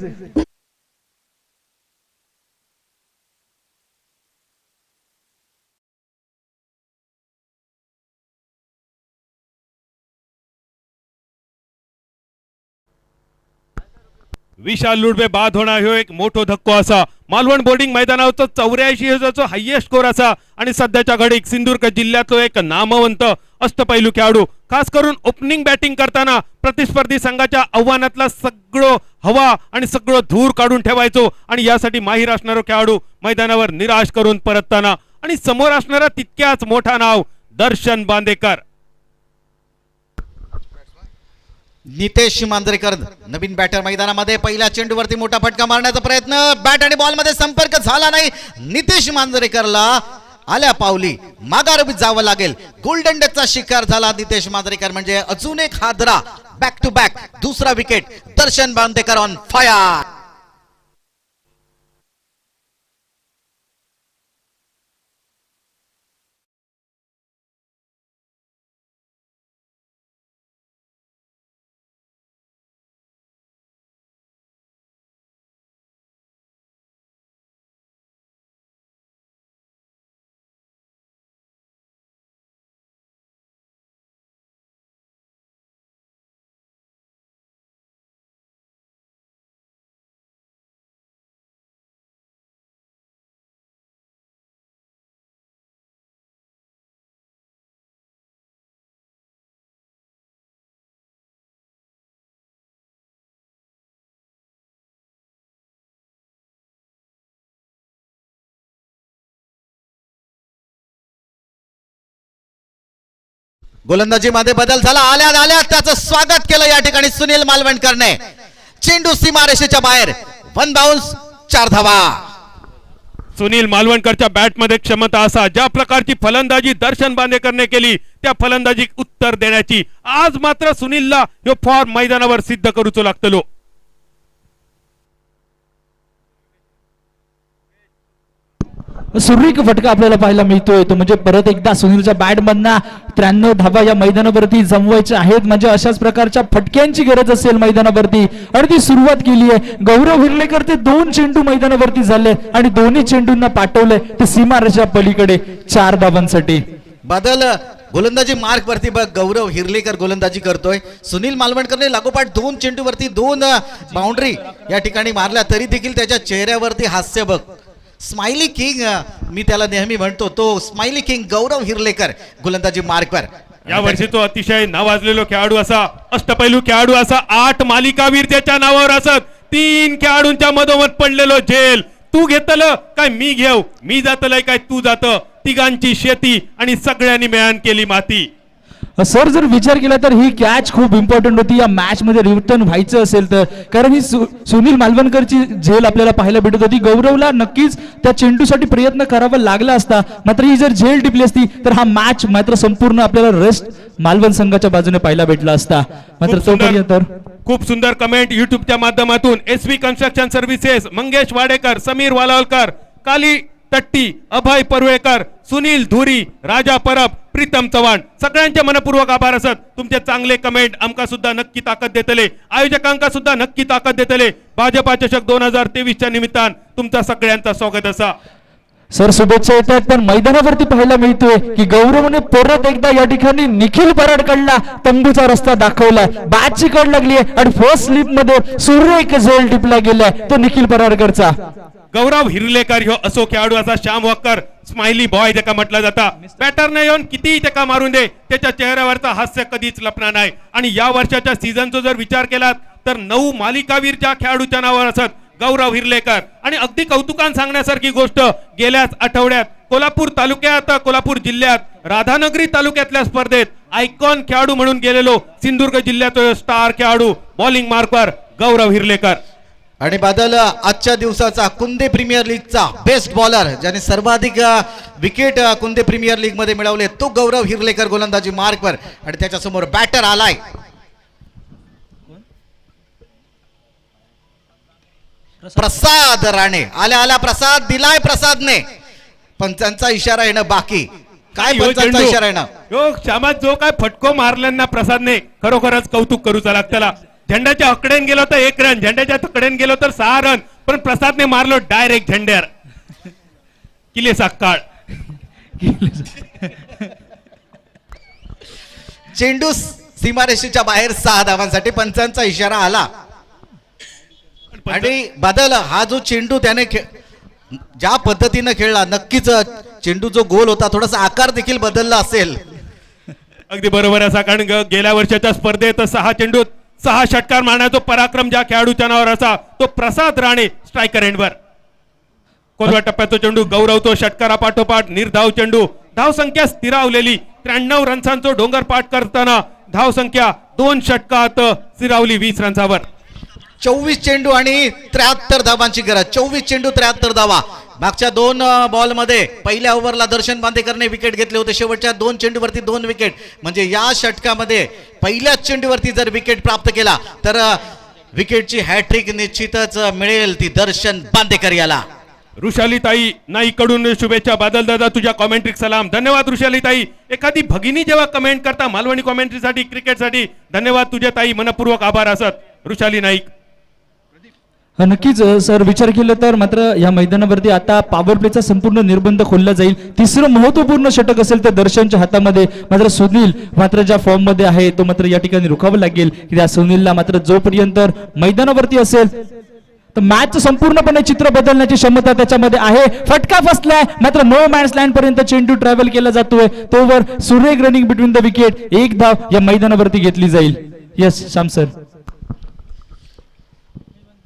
विशाल लुडबे बाद होणार ह्यो एक मोठो धक्को असा. मालवण बोर्डिंग मैदानावरचा 84 हायएस्ट स्कोर असा आणि सध्याच्या घडीक सिंधुदुर्ग जिल्ह्यातलो एक नामवंत अष्टपैलू खेळाडू. खास करून ओपनिंग बॅटिंग करताना प्रतिस्पर्धी संघाच्या आव्हानातला सगळं हवा आणि सगळं धूर काढून ठेवायचो आणि यासाठी माहीर असणारा खेळाडू मैदानावर निराश करून परतताना. आणि समोर असणारा तितक्याच मोठा नाव दर्शन बांदेकर. नितेश मांजरेकर नवीन बॅटर मैदानामध्ये. पहिल्या चेंडूवरती मोठा फटका मारण्याचा प्रयत्न, बॅट आणि बॉल मध्ये संपर्क झाला नाही. नितेश मांजरेकरला आल्या पावली माघार जावं लागेल. गोल्डन डकचा शिकार झाला नितेश मांजरेकर, म्हणजे अजून एक हादरा. बॅक टू बॅक दुसरा wicket. Darshan Bandekar on fire. गोलंदाजीमध्ये बदल झाला, आल्या त्याचं स्वागत केलं या ठिकाणी सुनील मालवणकरने. चेंडू सीमारेषेच्या बाहेर, 1 बाउन्स, 4 धावा. सुनील मालवणकरच्या बॅटमध्ये क्षमता असा, ज्या प्रकारची फलंदाजी दर्शन बांदेकरने केली त्या फलंदाजी उत्तर देण्याची आज मात्र सुनीलला ह्यो फॉर्म मैदानावर सिद्ध करूचो लागतलो. सुरेख फटका आपल्याला पाहायला मिळतोय. तो म्हणजे परत एकदा सुनीलच्या बॅट मधना 93 धावा या मैदानावरती जमवायच्या आहेत. म्हणजे अशाच प्रकारच्या फटक्यांची गरज असेल मैदानावरती आणि ती सुरुवात केली आहे. गौरव हिरलेकर ते 2 चेंडू मैदानावरती झाले आणि दोन्ही चेंडूंना पाठवले ते सीमारेषा पलीकडे 4 धावांसाठी. बदल गोलंदाजी मार्क वरती बघ, गौरव हिरलेकर गोलंदाजी करतोय. सुनील मालवणकरने लागोपाठ 2 चेंडूवरती 2 बाउंड्री या ठिकाणी मारल्या, तरी देखील त्याच्या चेहऱ्यावरती हास्य बघ. स्माइली किंग मी त्याला नेहमी म्हणतो, तो स्माइली किंग गौरव हिरलेकर गोलंदाजी मार्कवर. या वर्षी तो अतिशय नावाजलेलो खेळाडू असा, अष्टपैलू खेळाडू असा, 8 मालिकावीर त्याच्या नावावर असत. 3 खेळाडूंच्या मधोमध पडलेलो झेल. तू घेतलं काय मी घेऊ, मी जातलंय काय तू जात, तिघांची शेती आणि सगळ्यांनी मिळून केली माती. सर जर विचार केला तर ही कॅच खूप इम्पॉर्टंट होती या मॅच मध्ये रिटर्न व्हायचं असेल तर, कारण ही सुनील मालवणकरची झेल आपल्याला पाहायला भेटत होती. गौरवला नक्कीच त्या चेंडूसाठी प्रयत्न करावा लागला असता, मात्र ही जर झेल टिपली असती तर हा मॅच मात्र संपूर्ण आपल्याला रेस्ट मालवण संघाच्या बाजूने पाहायला भेटला असता. मात्र तोपर्यंत खूप सुंदर कमेंट युट्यूबच्या माध्यमातून SV construction services, Mangesh Wadekar, Sameer Walawalkar, Kali Tatti, Abhay Parulekar, Sunil Dhuri, Raja Parab, Preetam Chavan, सगळ्यांचे मनपूर्वक आभार असत. तुमचे चांगले कमेंट आमका सुद्धा नक्की ताकद देतले, आयोजकांका सुद्धा नक्की ताकद देतले. भाजपा चषक 2023च्या निमित्तान तुमचा सगळ्यांचा स्वागत असा. सर शुभेच्छा येतात. पण मैदानावरती पाहायला मिळतोय की गौरवने परत एकदा या ठिकाणी निखिल पराडकडला तंबूचा रस्ता दाखवलाय. बॅटची कड लागली आणि फर्स्ट स्लिप मध्ये सुरेख झेल टिपला गेलाय तो निखिल पराडकरचा. गौरव हिरलेकर ह्यो असो खेळाडू असा, श्याम वक्कर स्माइली बॉय त्याका म्हटलं जाता. बॅटरने येऊन कितीही त्याका मारून दे, त्याच्या चेहऱ्यावरचा हास्य कधीच लपणार नाही. आणि या वर्षाच्या सीझनचा जर विचार केलात तर 9 मालिकावीर ज्या खेळाडूच्या नावावर असत गौरव हिरलेकर. आणि अगदी कौतुकान सांगण्यासारखी गोष्ट, गेल्याच आठवड्यात कोल्हापूर तालुक्यात, कोल्हापूर जिल्ह्यात राधानगरी तालुक्यातल्या स्पर्धेत आयकॉन खेळाडू म्हणून गेलेलो सिंधुदुर्ग जिल्ह्याचा स्टार खेळाडू बॉलिंग मार्कवर गौरव हिरलेकर. आणि बादल आजच्या दिवसाचा कुंदे प्रीमियर लीगचा बेस्ट बॉलर, ज्याने सर्वाधिक विकेट कुंदे प्रीमियर लीग मध्ये मिळवले, तो गौरव हिरलेकर गोलंदाजी मार्कवर. आणि त्याच्यासमोर बॅटर आलाय प्रसाद राणे. आल्या प्रसाद दिलाय प्रसादने. पंचांचा इशारा येणं बाकी. काय पंचांचा इशारा येणं. यो श्यामात जो काय फटको मारल्यांना प्रसादने खरोखरच कौतुक करूचा लागतला. झेंड्याच्या हकडेन गेलो तर 1 रन, झेंड्याच्या तकडेन गेलो तर 6 रन, पण प्रसादने मारलो डायरेक्ट झेंड्यावर. किले साकाळ. चेंडू सीमारेषेच्या बाहेर 6 धावांसाठी पंचांचा इशारा आला. आणि बदल हा जो चेंडू त्याने ज्या पद्धतीने खेळला, नक्कीच चेंडू जो गोल होता थोडासा आकार देखील बदलला असेल. अगदी बरोबर असा, कारण गेल्या वर्षाच्या स्पर्धेत 6 चेंडूत 6 षटकार मारण्याचा पराक्रम ज्या खेळाडूच्या नावावर असा तो प्रसाद राणे स्ट्रायकर एंडवर. कोलवा टप्प्याचा चेंडू गौरव तो षटकारापाठोपाठ निर्धाव चेंडू. धाव संख्या स्थिरावलेली 93 रन्सांचा डोंगर पाठ करताना धाव संख्या 2 षटकात स्थिरावली 20 रन्सावर. 24 चेंडू आणि 73 धावांची गरज. 24 चेंडू 73 धावा. मागच्या 2 बॉल मध्ये पहिल्या ओव्हरला दर्शन बांदेकरने विकेट घेतले होते. शेवटच्या 2 चेंडूवरती 2 विकेट. म्हणजे या षटकामध्ये पहिल्याच चेंडूवरती जर विकेट प्राप्त केला तर विकेटची हॅट्रिक निश्चितच मिळेल ती दर्शन बांदेकर याला. ऋषालीताई नाईकडून शुभेच्छा. बादल दादा तुझ्या कॉमेंट्री सलाम. धन्यवाद ऋषालीताई. एखादी भगिनी जेव्हा कमेंट करता मालवणी कॉमेंट्रीसाठी, क्रिकेटसाठी, धन्यवाद तुझ्या ताई, मनपूर्वक आभार असत ऋषाली नाईक. नक्कीच सर विचार केला तर मात्र या मैदानावरती आता पॉवर प्लेचा संपूर्ण निर्बंध खोलला जाईल. तिसरं महत्वपूर्ण षटक असेल तर दर्शनच्या हातामध्ये. मात्र सुनील मात्र ज्या फॉर्म मध्ये आहे तो मात्र या ठिकाणी रुकावं लागेल की त्या सुनीलला मात्र जोपर्यंत मैदानावरती असेल तर मॅच संपूर्णपणे चित्र बदलण्याची क्षमता त्याच्यामध्ये आहे. फटका फसलाय मात्र नो मॅन्स लँड पर्यंत चेंडू ट्रॅव्हल केला जातोय. तोवर सुरेख रनिंग बिटवीन द विकेट. 1 धाव या मैदानावरती घेतली जाईल. Yes Shyam sir.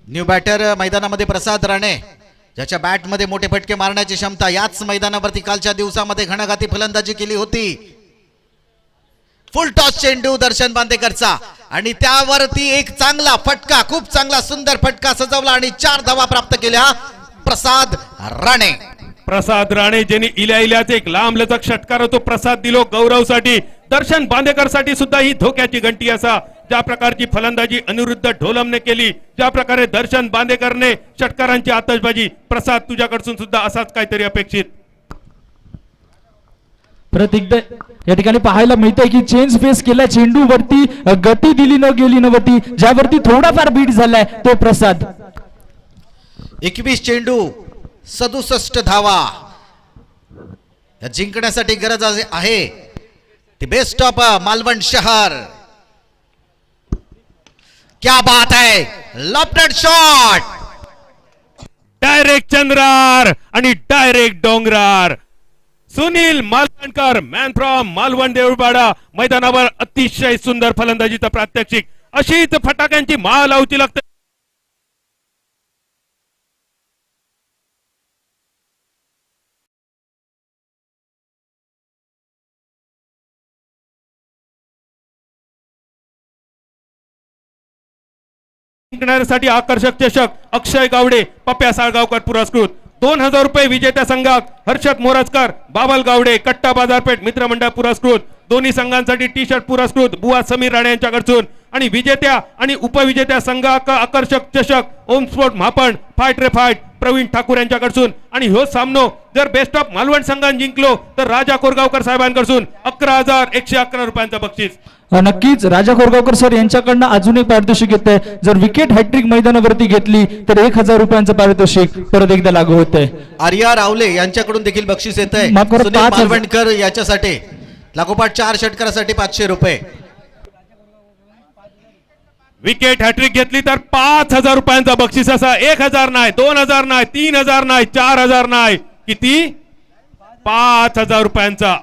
New batter मैदानामध्ये प्रसाद राणे, ज्याच्या बॅटमध्ये मोठे फटके मारण्याची क्षमता. याच मैदानावरती कालच्या दिवसामध्ये घणाघाती फलंदाजी केली होती. फुल टॉस चेंडू दर्शन बांदेकरचा आणि त्यावरती एक चांगला फटका, खूप चांगला सुंदर फटका सजवला आणि 4 धावा प्राप्त केल्या प्रसाद राणे. प्रसाद राणे ज्यांनी इल्याचे एक लांब लचक षटकार तो प्रसाद दिलो गौरवसाठी. दर्शन बांदेकर साठी सुद्धा ही धोक्याची घंटी असा ज्या प्रकारची फलंदाजी अनिरुद्ध ढोलमने केली, ज्या प्रकारे दर्शन बांदेकरने षटकारांची आतषबाजी, प्रसाद तुझ्याकडून सुद्धा असाच काहीतरी अपेक्षित. परत एकदा या ठिकाणी पाहायला मिळतंय की चेंज फेस केला चेंडू वरती, गती दिली न गेली न वरती, ज्यावरती थोडाफार बीट झालाय तो प्रसाद. 21 चेंडू 67 धावा या जिंकण्यासाठी गरज आहे ती बेस्ट ऑफ मालवण शहर. क्या बात है, लॉफ्टेड शॉट, डायरेक्ट चंद्रार आणि डायरेक्ट डोंगरार. सुनील मालवणकर मॅन फ्रॉम मालवण देऊळवाडा मैदानावर अतिशय सुंदर फलंदाजीचा प्रात्यक्षिक. अशीच फटाक्यांची माळ लावची लागते. जिंकण्यासाठी आकर्षक चषक अक्षय गावडे पप्प्या साळगावकर पुरस्कृत. 2000 रुपये विजेत्या संघात हर्षद मोरजकर बाबल गावडे कट्टा बाजारपेठ मित्रमंडळ पुरस्कृत. दोन्ही संघांसाठी टी शर्ट पुरस्कृत बुवा समीर राणे यांच्याकडून. आणि विजेत्या आणि उपविजेत्या संघाक आकर्षक चषक ओम स्पोर्ट महापण फाईट रे फाईट प्रवीण ठाकूर यांच्याकडून. आणि ह्यो सामनो जर बेस्ट ऑफ मालवण संघाने जिंकलो तर राजा कोरगावकर साहेबांकडून 11,111 रुपयांचं बक्षीस. नक्कीच राजा कोरगावकर सर यांच्याकडनं अजून एक पारितोषिक येते. जर विकेट हॅट्रिक मैदानावरती घेतली तर 1000 रुपयांचं पारितोषिक परत एकदा लागू होते. आर्या रावले यांच्याकडून देखील बक्षीस येत आहे. माफ करा, सुनील 5,000 मालवणकर याच्यासाठी लागोपाठ 4 षटकारासाठी 500 रुपये. विकेट हॅट्रिक घेतली तर 5,000 रुपयांचा बक्षीस असा. 1,000 नाही, 2,000 नाही, 3,000 नाही, 4,000 नाही, किती 5,000 रुपयांचा.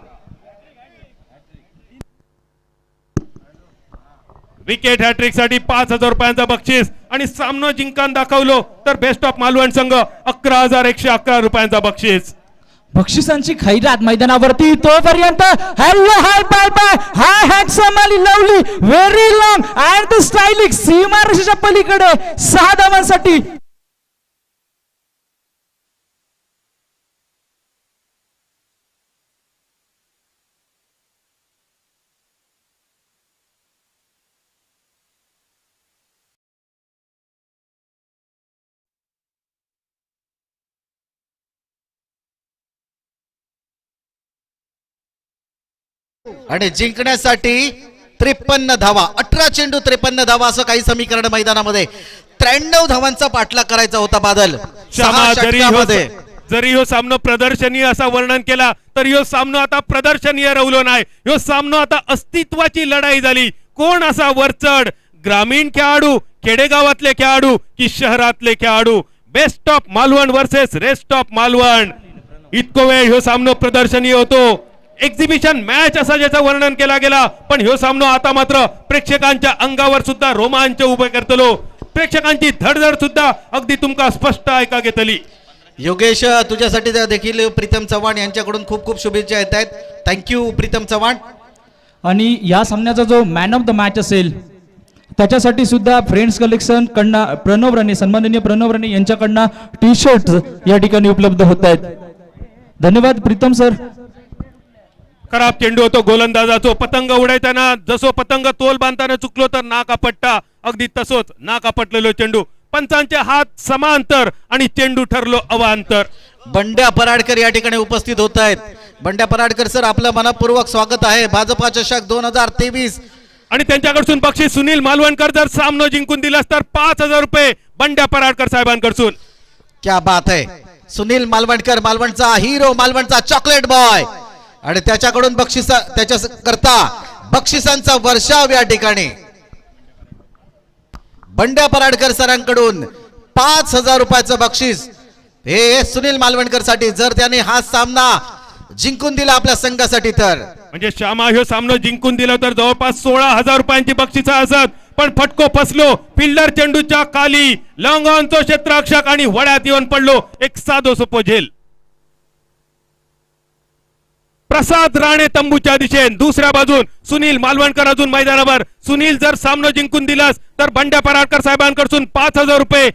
विकेट हॅट्रिक साठी 5,000 रुपयांचा बक्षीस. आणि सामना जिंकून दाखवलो तर बेस्ट ऑफ मालवण संघ 11,111 रुपयांचा बक्षीस. बक्षिसांची खैरात मैदानावरती तोपर्यंत hello hi bye bye hi handsome Ali lovely very long and the stylish सीमारेषेच्या पलीकडे 6 धावांसाठी आणि जिंकण्यासाठी 53 धावा, 18 चेंडू 53 धावा असं काही समीकरण मैदानामध्ये. 93 धावांचा पाठलाग करायचा होता बादल. श्यामा, 6 षटकामध्ये जरी ह्यो सामनो प्रदर्शनीय असा वर्णन केला तर ह्यो सामनो आता प्रदर्शनीय रवलो नाही. ह्यो सामनो आता अस्तित्वाची लढाई झाली. कोण असा वरचढ, ग्रामीण खेळाडू, खेडेगावातले खेळाडू की शहरातले खेळाडू. Best of Malvan versus rest of Malvan. इतको वेळ ह्यो सामनो प्रदर्शनीय होतो. एक्झिबिशन मॅच असा ज्याचं वर्णन केला गेला. पण ह्यो सामनो आता मात्र प्रेक्षकांच्या अंगावर सुद्धा रोमांच उभे करतलो. प्रेक्षकांची धडधड सुद्धा अगदी तुमका स्पष्ट ऐका घेतली. योगेश, तुझ्यासाठी देखील प्रीतम चव्हाण यांच्याकडून खूप खूप शुभेच्छा येत आहेत. थँक्यू प्रीतम चव्हाण. आणि या सामन्याचा जो मॅन ऑफ द मॅच असेल त्याच्यासाठी सुद्धा फ्रेंड्स कलेक्शन कडनं प्रणव राणे, सन्माननीय प्रणव राणे यांच्याकडनं टी शर्ट या ठिकाणी उपलब्ध होत आहेत. धन्यवाद प्रीतम सर. खराब चेंडू होतो गोलंदाजाचो. पतंग उडायताना जसो पतंग तोल बांधताना चुकलो तर नाक आपटता, अगदी तसोच नाक आपटलेलो चेंडू. पंचांचे हात समांतर आणि चेंडू ठरलो अवांतर. बंड्या पराडकर या ठिकाणी उपस्थित होत आहेत. बंड्या पराडकर सर, आपलं मनपूर्वक स्वागत आहे. भाजपा चषक 2023. आणि त्यांच्याकडून बक्षीस सुनील मालवणकर जर सामनो जिंकून दिलास तर 5,000 रुपये बंड्या पराडकर साहेबांकडून. क्या बात आहे. सुनील मालवणकर, मालवणचा हिरो, मालवणचा चॉकलेट बॉय. आणि त्याच्याकडून बक्षिसा त्याच्या करता बक्षिसांचा वर्षाव या ठिकाणी बंड्या पराडकर सरांकडून 5,000 रुपयाचं बक्षीस हे सुनील मालवणकर साठी. जर त्याने हा सामना जिंकून दिला आपल्या संघासाठी तर म्हणजे श्यामा ह्यो सामना जिंकून दिला तर जवळपास 16,000 रुपयांची बक्षिसा असत. पण फटको फसलो फिल्डर चेंडूच्या खाली. लॉंग ऑनचो क्षेत्ररक्षक आणि वड्यात येऊन पडलो. एक साधो सोपो झेल. प्रसाद राणे तंबूच्या दिशेन, दुसऱ्या बाजून सुनील मालवणकर अजून मैदानावर. सुनील जर सामना जिंकून दिलास तर बंड्या पराडकर साहेबांकडून 5,000 रुपये.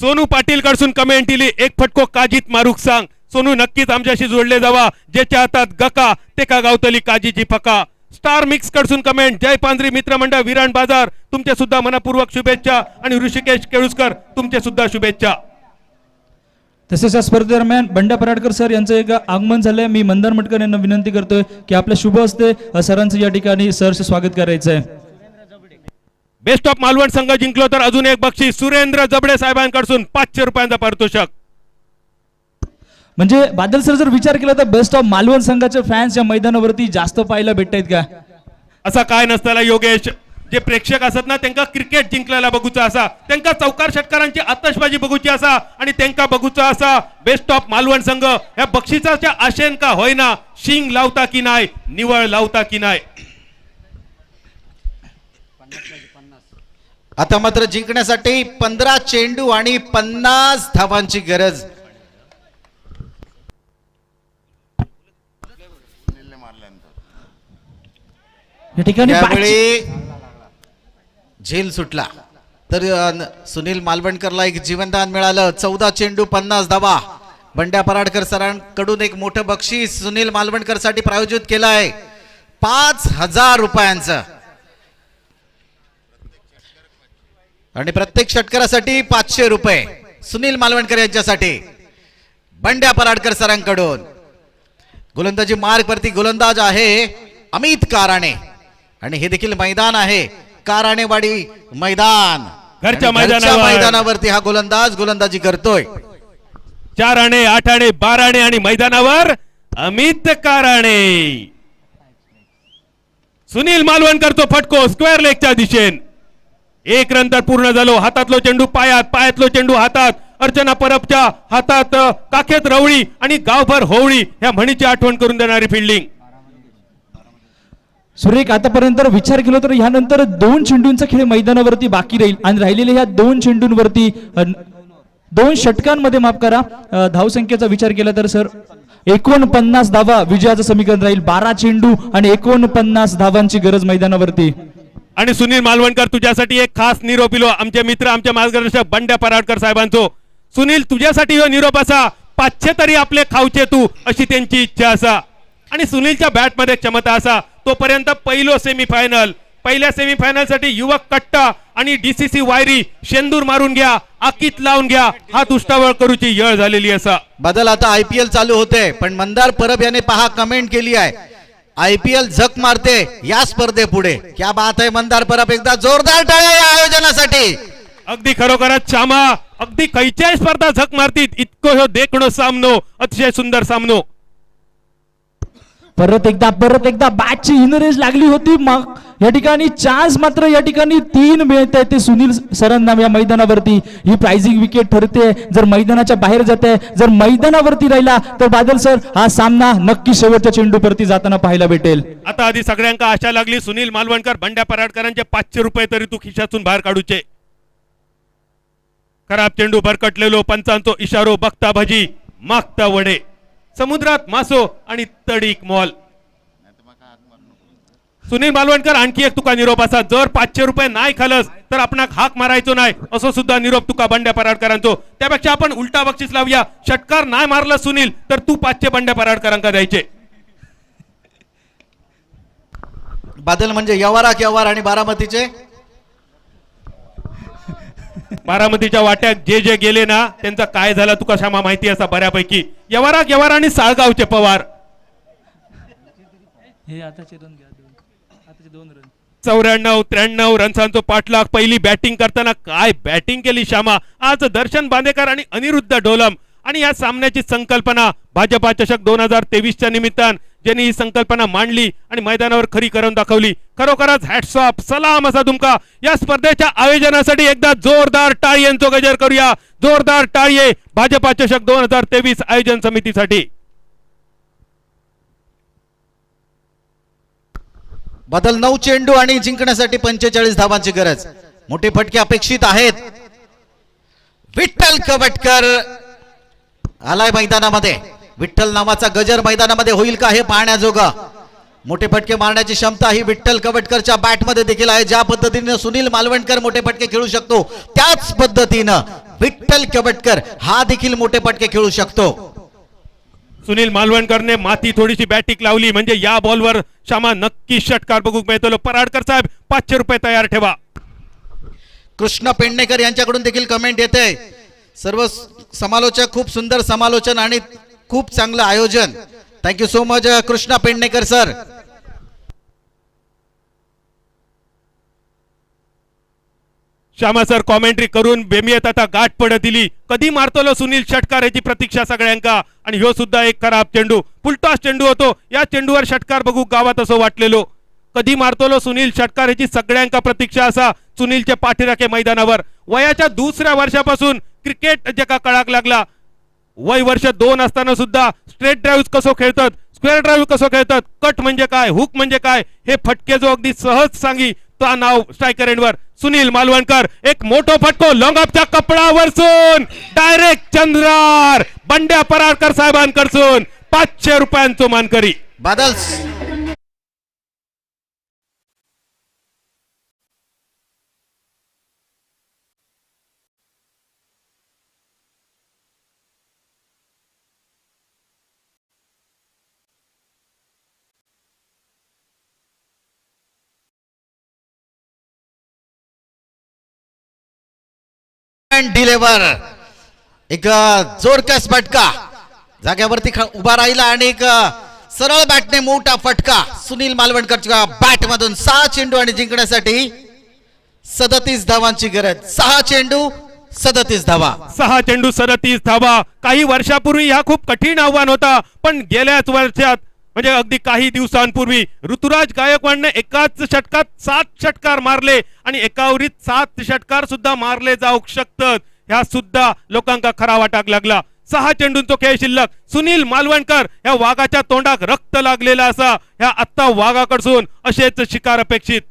सोनू पाटील कडसून कमेंट दिली, एक फटको काजीत मारूक सांग. सोनू नक्कीच आमच्याशी जोडले जावा, ज्याच्या हातात गका ते का गावतली काजीची फका. स्टार मिक्स कडसून कमेंट, जय पांजरी मित्रमंडळ विराण बाजार तुमचे सुद्धा मनपूर्वक शुभेच्छा. आणि ऋषिकेश केळुसकर तुमचे सुद्धा शुभेच्छा. तसेच या स्पर्धेदरम्यान बंड्या पराडकर सर यांचं एक आगमन झालंय. मी मंदार मटकर यांना विनंती करतोय की आपल्या शुभ हस्ते सरांचं या ठिकाणी सरचे स्वागत करायचं आहे. बेस्ट ऑफ मालवण संघ जिंकलो तर अजून एक बक्षीस सुरेंद्र जबडे साहेबांकडून 500 रुपयांचा पारितोषिक. म्हणजे बादल सर जर विचार केला तर बेस्ट ऑफ मालवण संघाचे फॅन्स या मैदानावरती जास्त पाहायला भेटतायत का? असा काय नसताना योगेश, जे प्रेक्षक असत ना त्यांना क्रिकेट जिंकलेला बघूचा असा, त्यांना चौकार षटकारांची आतषबाजी बघूची असा आणि त्यांना बघूचा असा. बेस्ट ऑफ मालवण संघ या बक्षिसाच्या आशेन का होईना शिंग लावता की नाही, निवळ लावता की नाही. आता मात्र जिंकण्यासाठी 15 चेंडू आणि 50 धावांची गरज. या ठिकाणी त्यावेळी झेल सुटला तर सुनील मालवणकरला एक जीवनदान मिळालं. 14 चेंडू 50 धावा. बंड्या पराडकर सरांकडून एक मोठं बक्षीस सुनील मालवणकर साठी प्रायोजित केलं आहे 5,000 रुपयांचं. आणि प्रत्येक षटकारासाठी 500 रुपये सुनील मालवणकर यांच्यासाठी बंड्या पराडकर सरांकडून. गोलंदाजी मार्ग वरती गोलंदाज आहे अमित काराणे आणि हे देखील मैदान आहे काराणेवाडी मैदान. घरच्या आणि मैदानावरती हा गोलंदाज गोलंदाजी करतोय. 4 आणे 8 आणे 12 आणे आणि मैदानावर अमित काराणे. सुनील मालवणकरचा फटको स्क्वेअर लेगच्या दिशेन. 1 रन तर पूर्ण झालो. हातातलो चेंडू पायात, पायातलो चेंडू हातात. अर्चना परबच्या हातात काखेत रवळी आणि गावभर होवळी ह्या म्हणीची आठवण करून देणारी फिल्डिंग. सुरेख आतापर्यंत विचार केला तर यानंतर 2 चेंडूंचा खेळ मैदानावरती बाकी राहील आणि राहिलेल्या ह्या 2 चेंडूंवरती 2 षटकांमध्ये माफ करा धावसंख्येचा विचार केला तर सर 49 धावा विजयाचं समीकरण राहील. 12 चेंडू आणि 49 धावांची गरज मैदानावरती. आणि सुनील मालवणकर तुझ्यासाठी एक खास निरोप इलो आमचे मित्र आमचे मार्गदर्शक बंड्या पराडकर साहेबांचो. सुनील तुझ्यासाठी हो निरोप असा 500 तरी आपले खावचे तू अशी त्यांची इच्छा असा. आणि सुनीलच्या बॅट मध्ये क्षमता असा. तोपर्यंत पहिलो सेमीफायनल, पहिल्या सेमीफायनल साठी युवक कट्टा आणि डीसीसी वायरी शेंदूर मारून घ्या, आकीत लावून घ्या, हा दुष्टावळ करूची येळ झालेली असा. बदल आता IPL चालू होते पण मंदार परब याने पहा कमेंट केली आहे IPL झक मारते या स्पर्धे पुढे. क्या बात आहे मंदार परब, एकदा जोरदार टाळ्या या आयोजनासाठी. अगदी खरोखरच श्यामा, अगदी खैच्या स्पर्धा झक मारतीत इतकं हो देखणो सामनो, अतिशय सुंदर सामनो. परत एकदा बॅटची इनरेज लागली होती. मग या ठिकाणी चान्स मात्र या ठिकाणी 3 मिळत आहे ते सुनील सरांना या मैदानावरती. ही प्राइजिंग विकेट ठरते जर मैदानाच्या बाहेर जाते. जर मैदानावरती राहिला तर बादल सर हा सामना नक्की शेवटच्या चेंडूवरती जाताना पाहायला भेटेल. आता आधी सगळ्यांका आशा लागली सुनील मालवणकर बंड्या पराडकरांचे 500 रुपये तरी तू खिशातून बाहेर काढूचे. खराब चेंडू भरकटलेलो, पंचांचो इशारो, बघता भजी मागता वडे, समुद्रात मासो आणि तडीक मॉल. सुनील मालवणकर आणखी एक तुका निरोप असा, जर 500 रुपये नाही खालस तर आपण हाक मारायचो नाही असं सुद्धा निरोप तुका बंड्या पराडकरांचो. त्यापेक्षा आपण उलटा बक्षीस लावूया, षटकार नाही मारला सुनील तर तू 500 बंड्या पराडकरांका द्यायचे. बादल म्हणजे यवार आणि बारामतीचे. बारामतीच्या वाट्यात जे जे गेले ना त्यांचा काय झाला तुका श्यामा माहिती असा बऱ्यापैकी. यवार आणि साळगावचे पवार. हे आताचे रन घ्या, आताचे 2 रन. 94-93 रन्सांचो पाठलाग. पहिली बॅटिंग करताना काय बॅटिंग केली श्यामा. आज दर्शन बांदेकर आणि अनिरुद्ध डोलम. आणि या सामन्याची संकल्पना भाजपा चषक 2023च्या निमित्तान ज्यांनी ही संकल्पना मांडली आणि मैदानावर खरी करून दाखवली. खरोखरच हॅट्स ऑफ, सलाम असा तुमका. या स्पर्धेच्या आयोजनासाठी एकदा जोरदार टाळी यांचो गजर करूया. जोरदार टाळी भाजपा चषक 2023 आयोजन समितीसाठी. बदल 9 चेंडू आणि जिंकण्यासाठी 45 धावांची गरज. मोठे फटके अपेक्षित आहेत. विठ्ठल कवटकर आलाय मैदानामध्ये. विठ्ठल नावाचा गजर मैदानामध्ये होईल का हे पाहण्याजोगा. मोठे फटके मारण्याची क्षमता ही विठ्ठल कवटकरच्या बॅटमध्ये देखील आहे. ज्या पद्धतीने सुनील मालवणकर मोठे फटके खेळू शकतो त्याच पद्धतीनं विठ्ठल कवटकर हा देखील मोठे फटके खेळू शकतो. सुनील मालवणकरने माती थोडीशी बॅटिक लावली म्हणजे या बॉलवर श्यामा नक्की षटकार बघू मिळतो. पराडकर साहेब 500 रुपये तयार ठेवा. कृष्ण पेडणेकर यांच्याकडून देखील कमेंट येते. सर्व समालोचक खूप सुंदर समालोचन आणि खूप चांगलं आयोजन. Thank you so much Krishna Pednekar sir. Shyama sir commentary करून बेमियत आता गाठ पडत दिली. कधी मारतलो सुनील षटकार याची प्रतीक्षा सगळ्यांका. आणि ह्यो सुद्धा एक खराब चेंडू, फुलटॉस चेंडू होतो. या चेंडूवर षटकार बघू गावात असं वाटलेलो. कधी मारतलो सुनील षटकार याची सगळ्यांका प्रतीक्षा असा सुनीलचे पाठीराखे मैदानावर. वयाच्या दुसऱ्या वर्षापासून क्रिकेट ज्याका कळाक लागला. वय वर्ष 2 असताना सुद्धा स्ट्रेट ड्राईव्ह कसो खेळतात, स्क्वेअर ड्राईव्ह कसो खेळतात, कट म्हणजे काय, हुक म्हणजे काय हे फटके जो अगदी सहज सांगी तो नाव स्ट्रायकर एंडवर सुनील मालवणकर. एक मोठो फटको लॉंग ऑफच्या कपडावरसून डायरेक्ट चंद्रार बंड्या पराडकर साहेबांकडसून 500 रुपयांचो मानकरी. बादल डिलेवर एक जोरकस फटका जाग्यावरती उभा राहिला आणि एक सरळ बॅटने मोठा फटका सुनील मालवणकरच्या बॅट मधून. 6 चेंडू आणि जिंकण्यासाठी 37 धावांची गरज. 6 चेंडू 37 धावा. 6 चेंडू 37 धावा. काही वर्षापूर्वी हा खूप कठीण आव्हान होता, पण गेल्याच वर्षात म्हणजे अगदी काही दिवसांपूर्वी ऋतुराज गायकवाडने एकाच षटकात 7 षटकार मारले आणि एकावरीत 7 षटकार सुद्धा मारले जाऊ शकतात. ह्या सुद्धा लोकांका खरा वाटाक लागला. 6 चेंडूंचो खेळ शिल्लक. सुनील मालवणकर या वाघाच्या तोंडाक रक्त लागलेला असा ह्या आत्ता वाघाकडसून असेच शिकार अपेक्षित.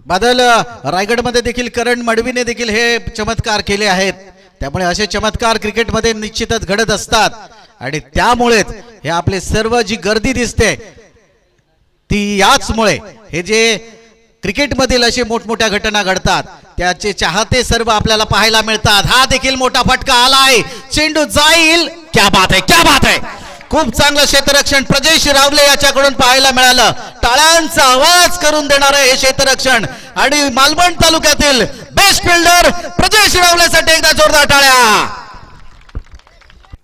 बादल रायगडमध्ये देखील करण मडवीने देखील हे चमत्कार केले आहेत. त्यामुळे असे चमत्कार क्रिकेटमध्ये निश्चितच घडत असतात आणि त्यामुळेच हे आपले सर्व जी गर्दी दिसते ती याचमुळे हे जे क्रिकेटमधील असे मोठमोठ्या घटना घडतात त्याचे चाहते सर्व आपल्याला पाहायला मिळतात. हा देखील मोठा फटका आलाय. चेंडू जाईल. क्या बात आहे, क्या बात आहे. खूप चांगलं क्षेत्ररक्षण प्रजेश रावले याच्याकडून पाहायला मिळालं. टाळ्यांचा आवाज करून देणार आहे हे क्षेत्ररक्षण आणि मालवण तालुक्यातील बेस्ट फिल्डर प्रजेश रावलेसाठी एकदा जोरदार टाळ्या.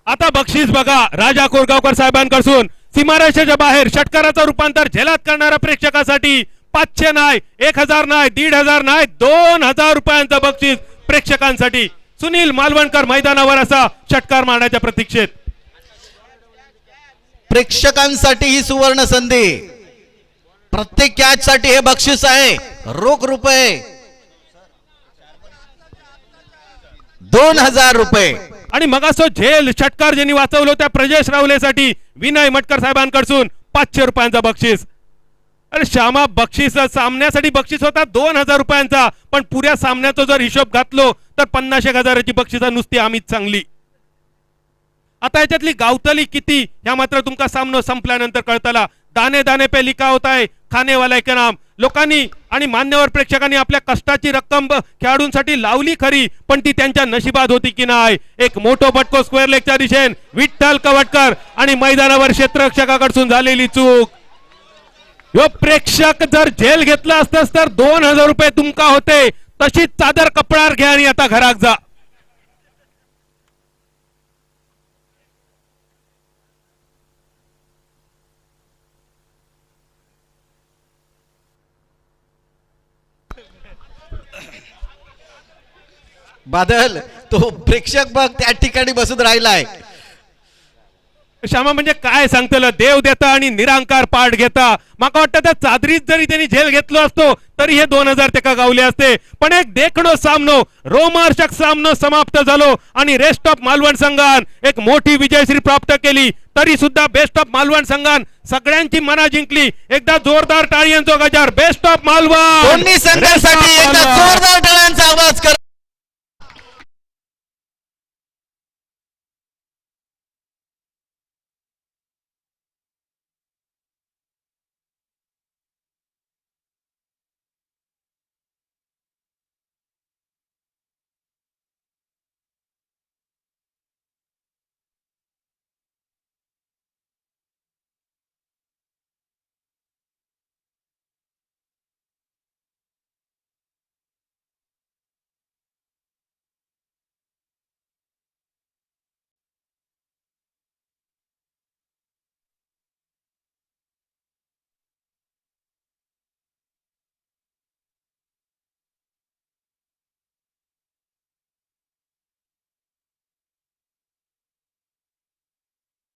आता बक्षीस बघा राजा कोरगावकर साहेबांकडून. सीमारेषेच्या बाहेर षटकाराचं रूपांतर झेलात करणाऱ्या प्रेक्षकासाठी 500 नाही, 1000 नाही, 1500 नाही, 2000 रुपयांचं बक्षीस प्रेक्षकांसाठी. सुनील मालवणकर मैदानावर असा षटकार मारण्याच्या प्रतीक्षेत. प्रेक्षकांसाठी ही सुवर्ण संधी. प्रत्येक कॅच साठी हे बक्षीस आहे. रोख रुपये 2000 रुपये. आणि मगासो झेल षटकार ज्यांनी वाचवलं त्या प्रजेश रावलेसाठी विनय मटकर साहेबांकडून 500 रुपयांचा बक्षीस. अरे श्यामा बक्षीस सामन्यासाठी बक्षीस होता 2000 रुपयांचा, पण पुऱ्या सामन्याचा जर हिशोब घातलो तर 50,000ची बक्षीस नुसती आम्हीच चांगली. आता याच्यातली गावतली किती ह्या मात्र तुमका सामना संपल्यानंतर कळतला. दाने दाने पे लिखा होता है खाने वाला के नाम. लोकांनी आणि मान्यवर प्रेक्षकांनी आपल्या कष्टाची रक्कम खेळाडूंसाठी लावली खरी, पण ती त्यांच्या नशिबात होती की नाही. एक मोठो फटको स्क्वेअर लेगच्या दिशेन विठ्ठल कवटकर आणि मैदानावर क्षेत्ररक्षकाकडून झालेली चूक. यो प्रेक्षक जर झेल घेतला असतास तर 2000 रुपये तुमका होते. तशीच चादर कपडार घ्या आणि आता घरात जा. बादल तो प्रेक्षक बघ त्या ठिकाणी बसून राहिलाय. श्यामा म्हणजे काय सांगतलं, देव देता आणि निरांकार पाठ घेता. माका वाटतं त्या चादरीत जरी त्यांनी झेल घेतलो असतो तरी हे 2000 तेका गावले असते. पण एक देखणो सामनो, रोमांचक सामनो समाप्त झालो आणि रेस्ट ऑफ मालवण संघान एक मोठी विजयश्री प्राप्त केली. तरी सुद्धा बेस्ट ऑफ मालवण संघान सगळ्यांची मना जिंकली. एकदा जोरदार टाळ्यांचो गजर बेस्ट ऑफ मालवण दोन्ही संघांसाठी एकदा जोरदार टाळ्यांचा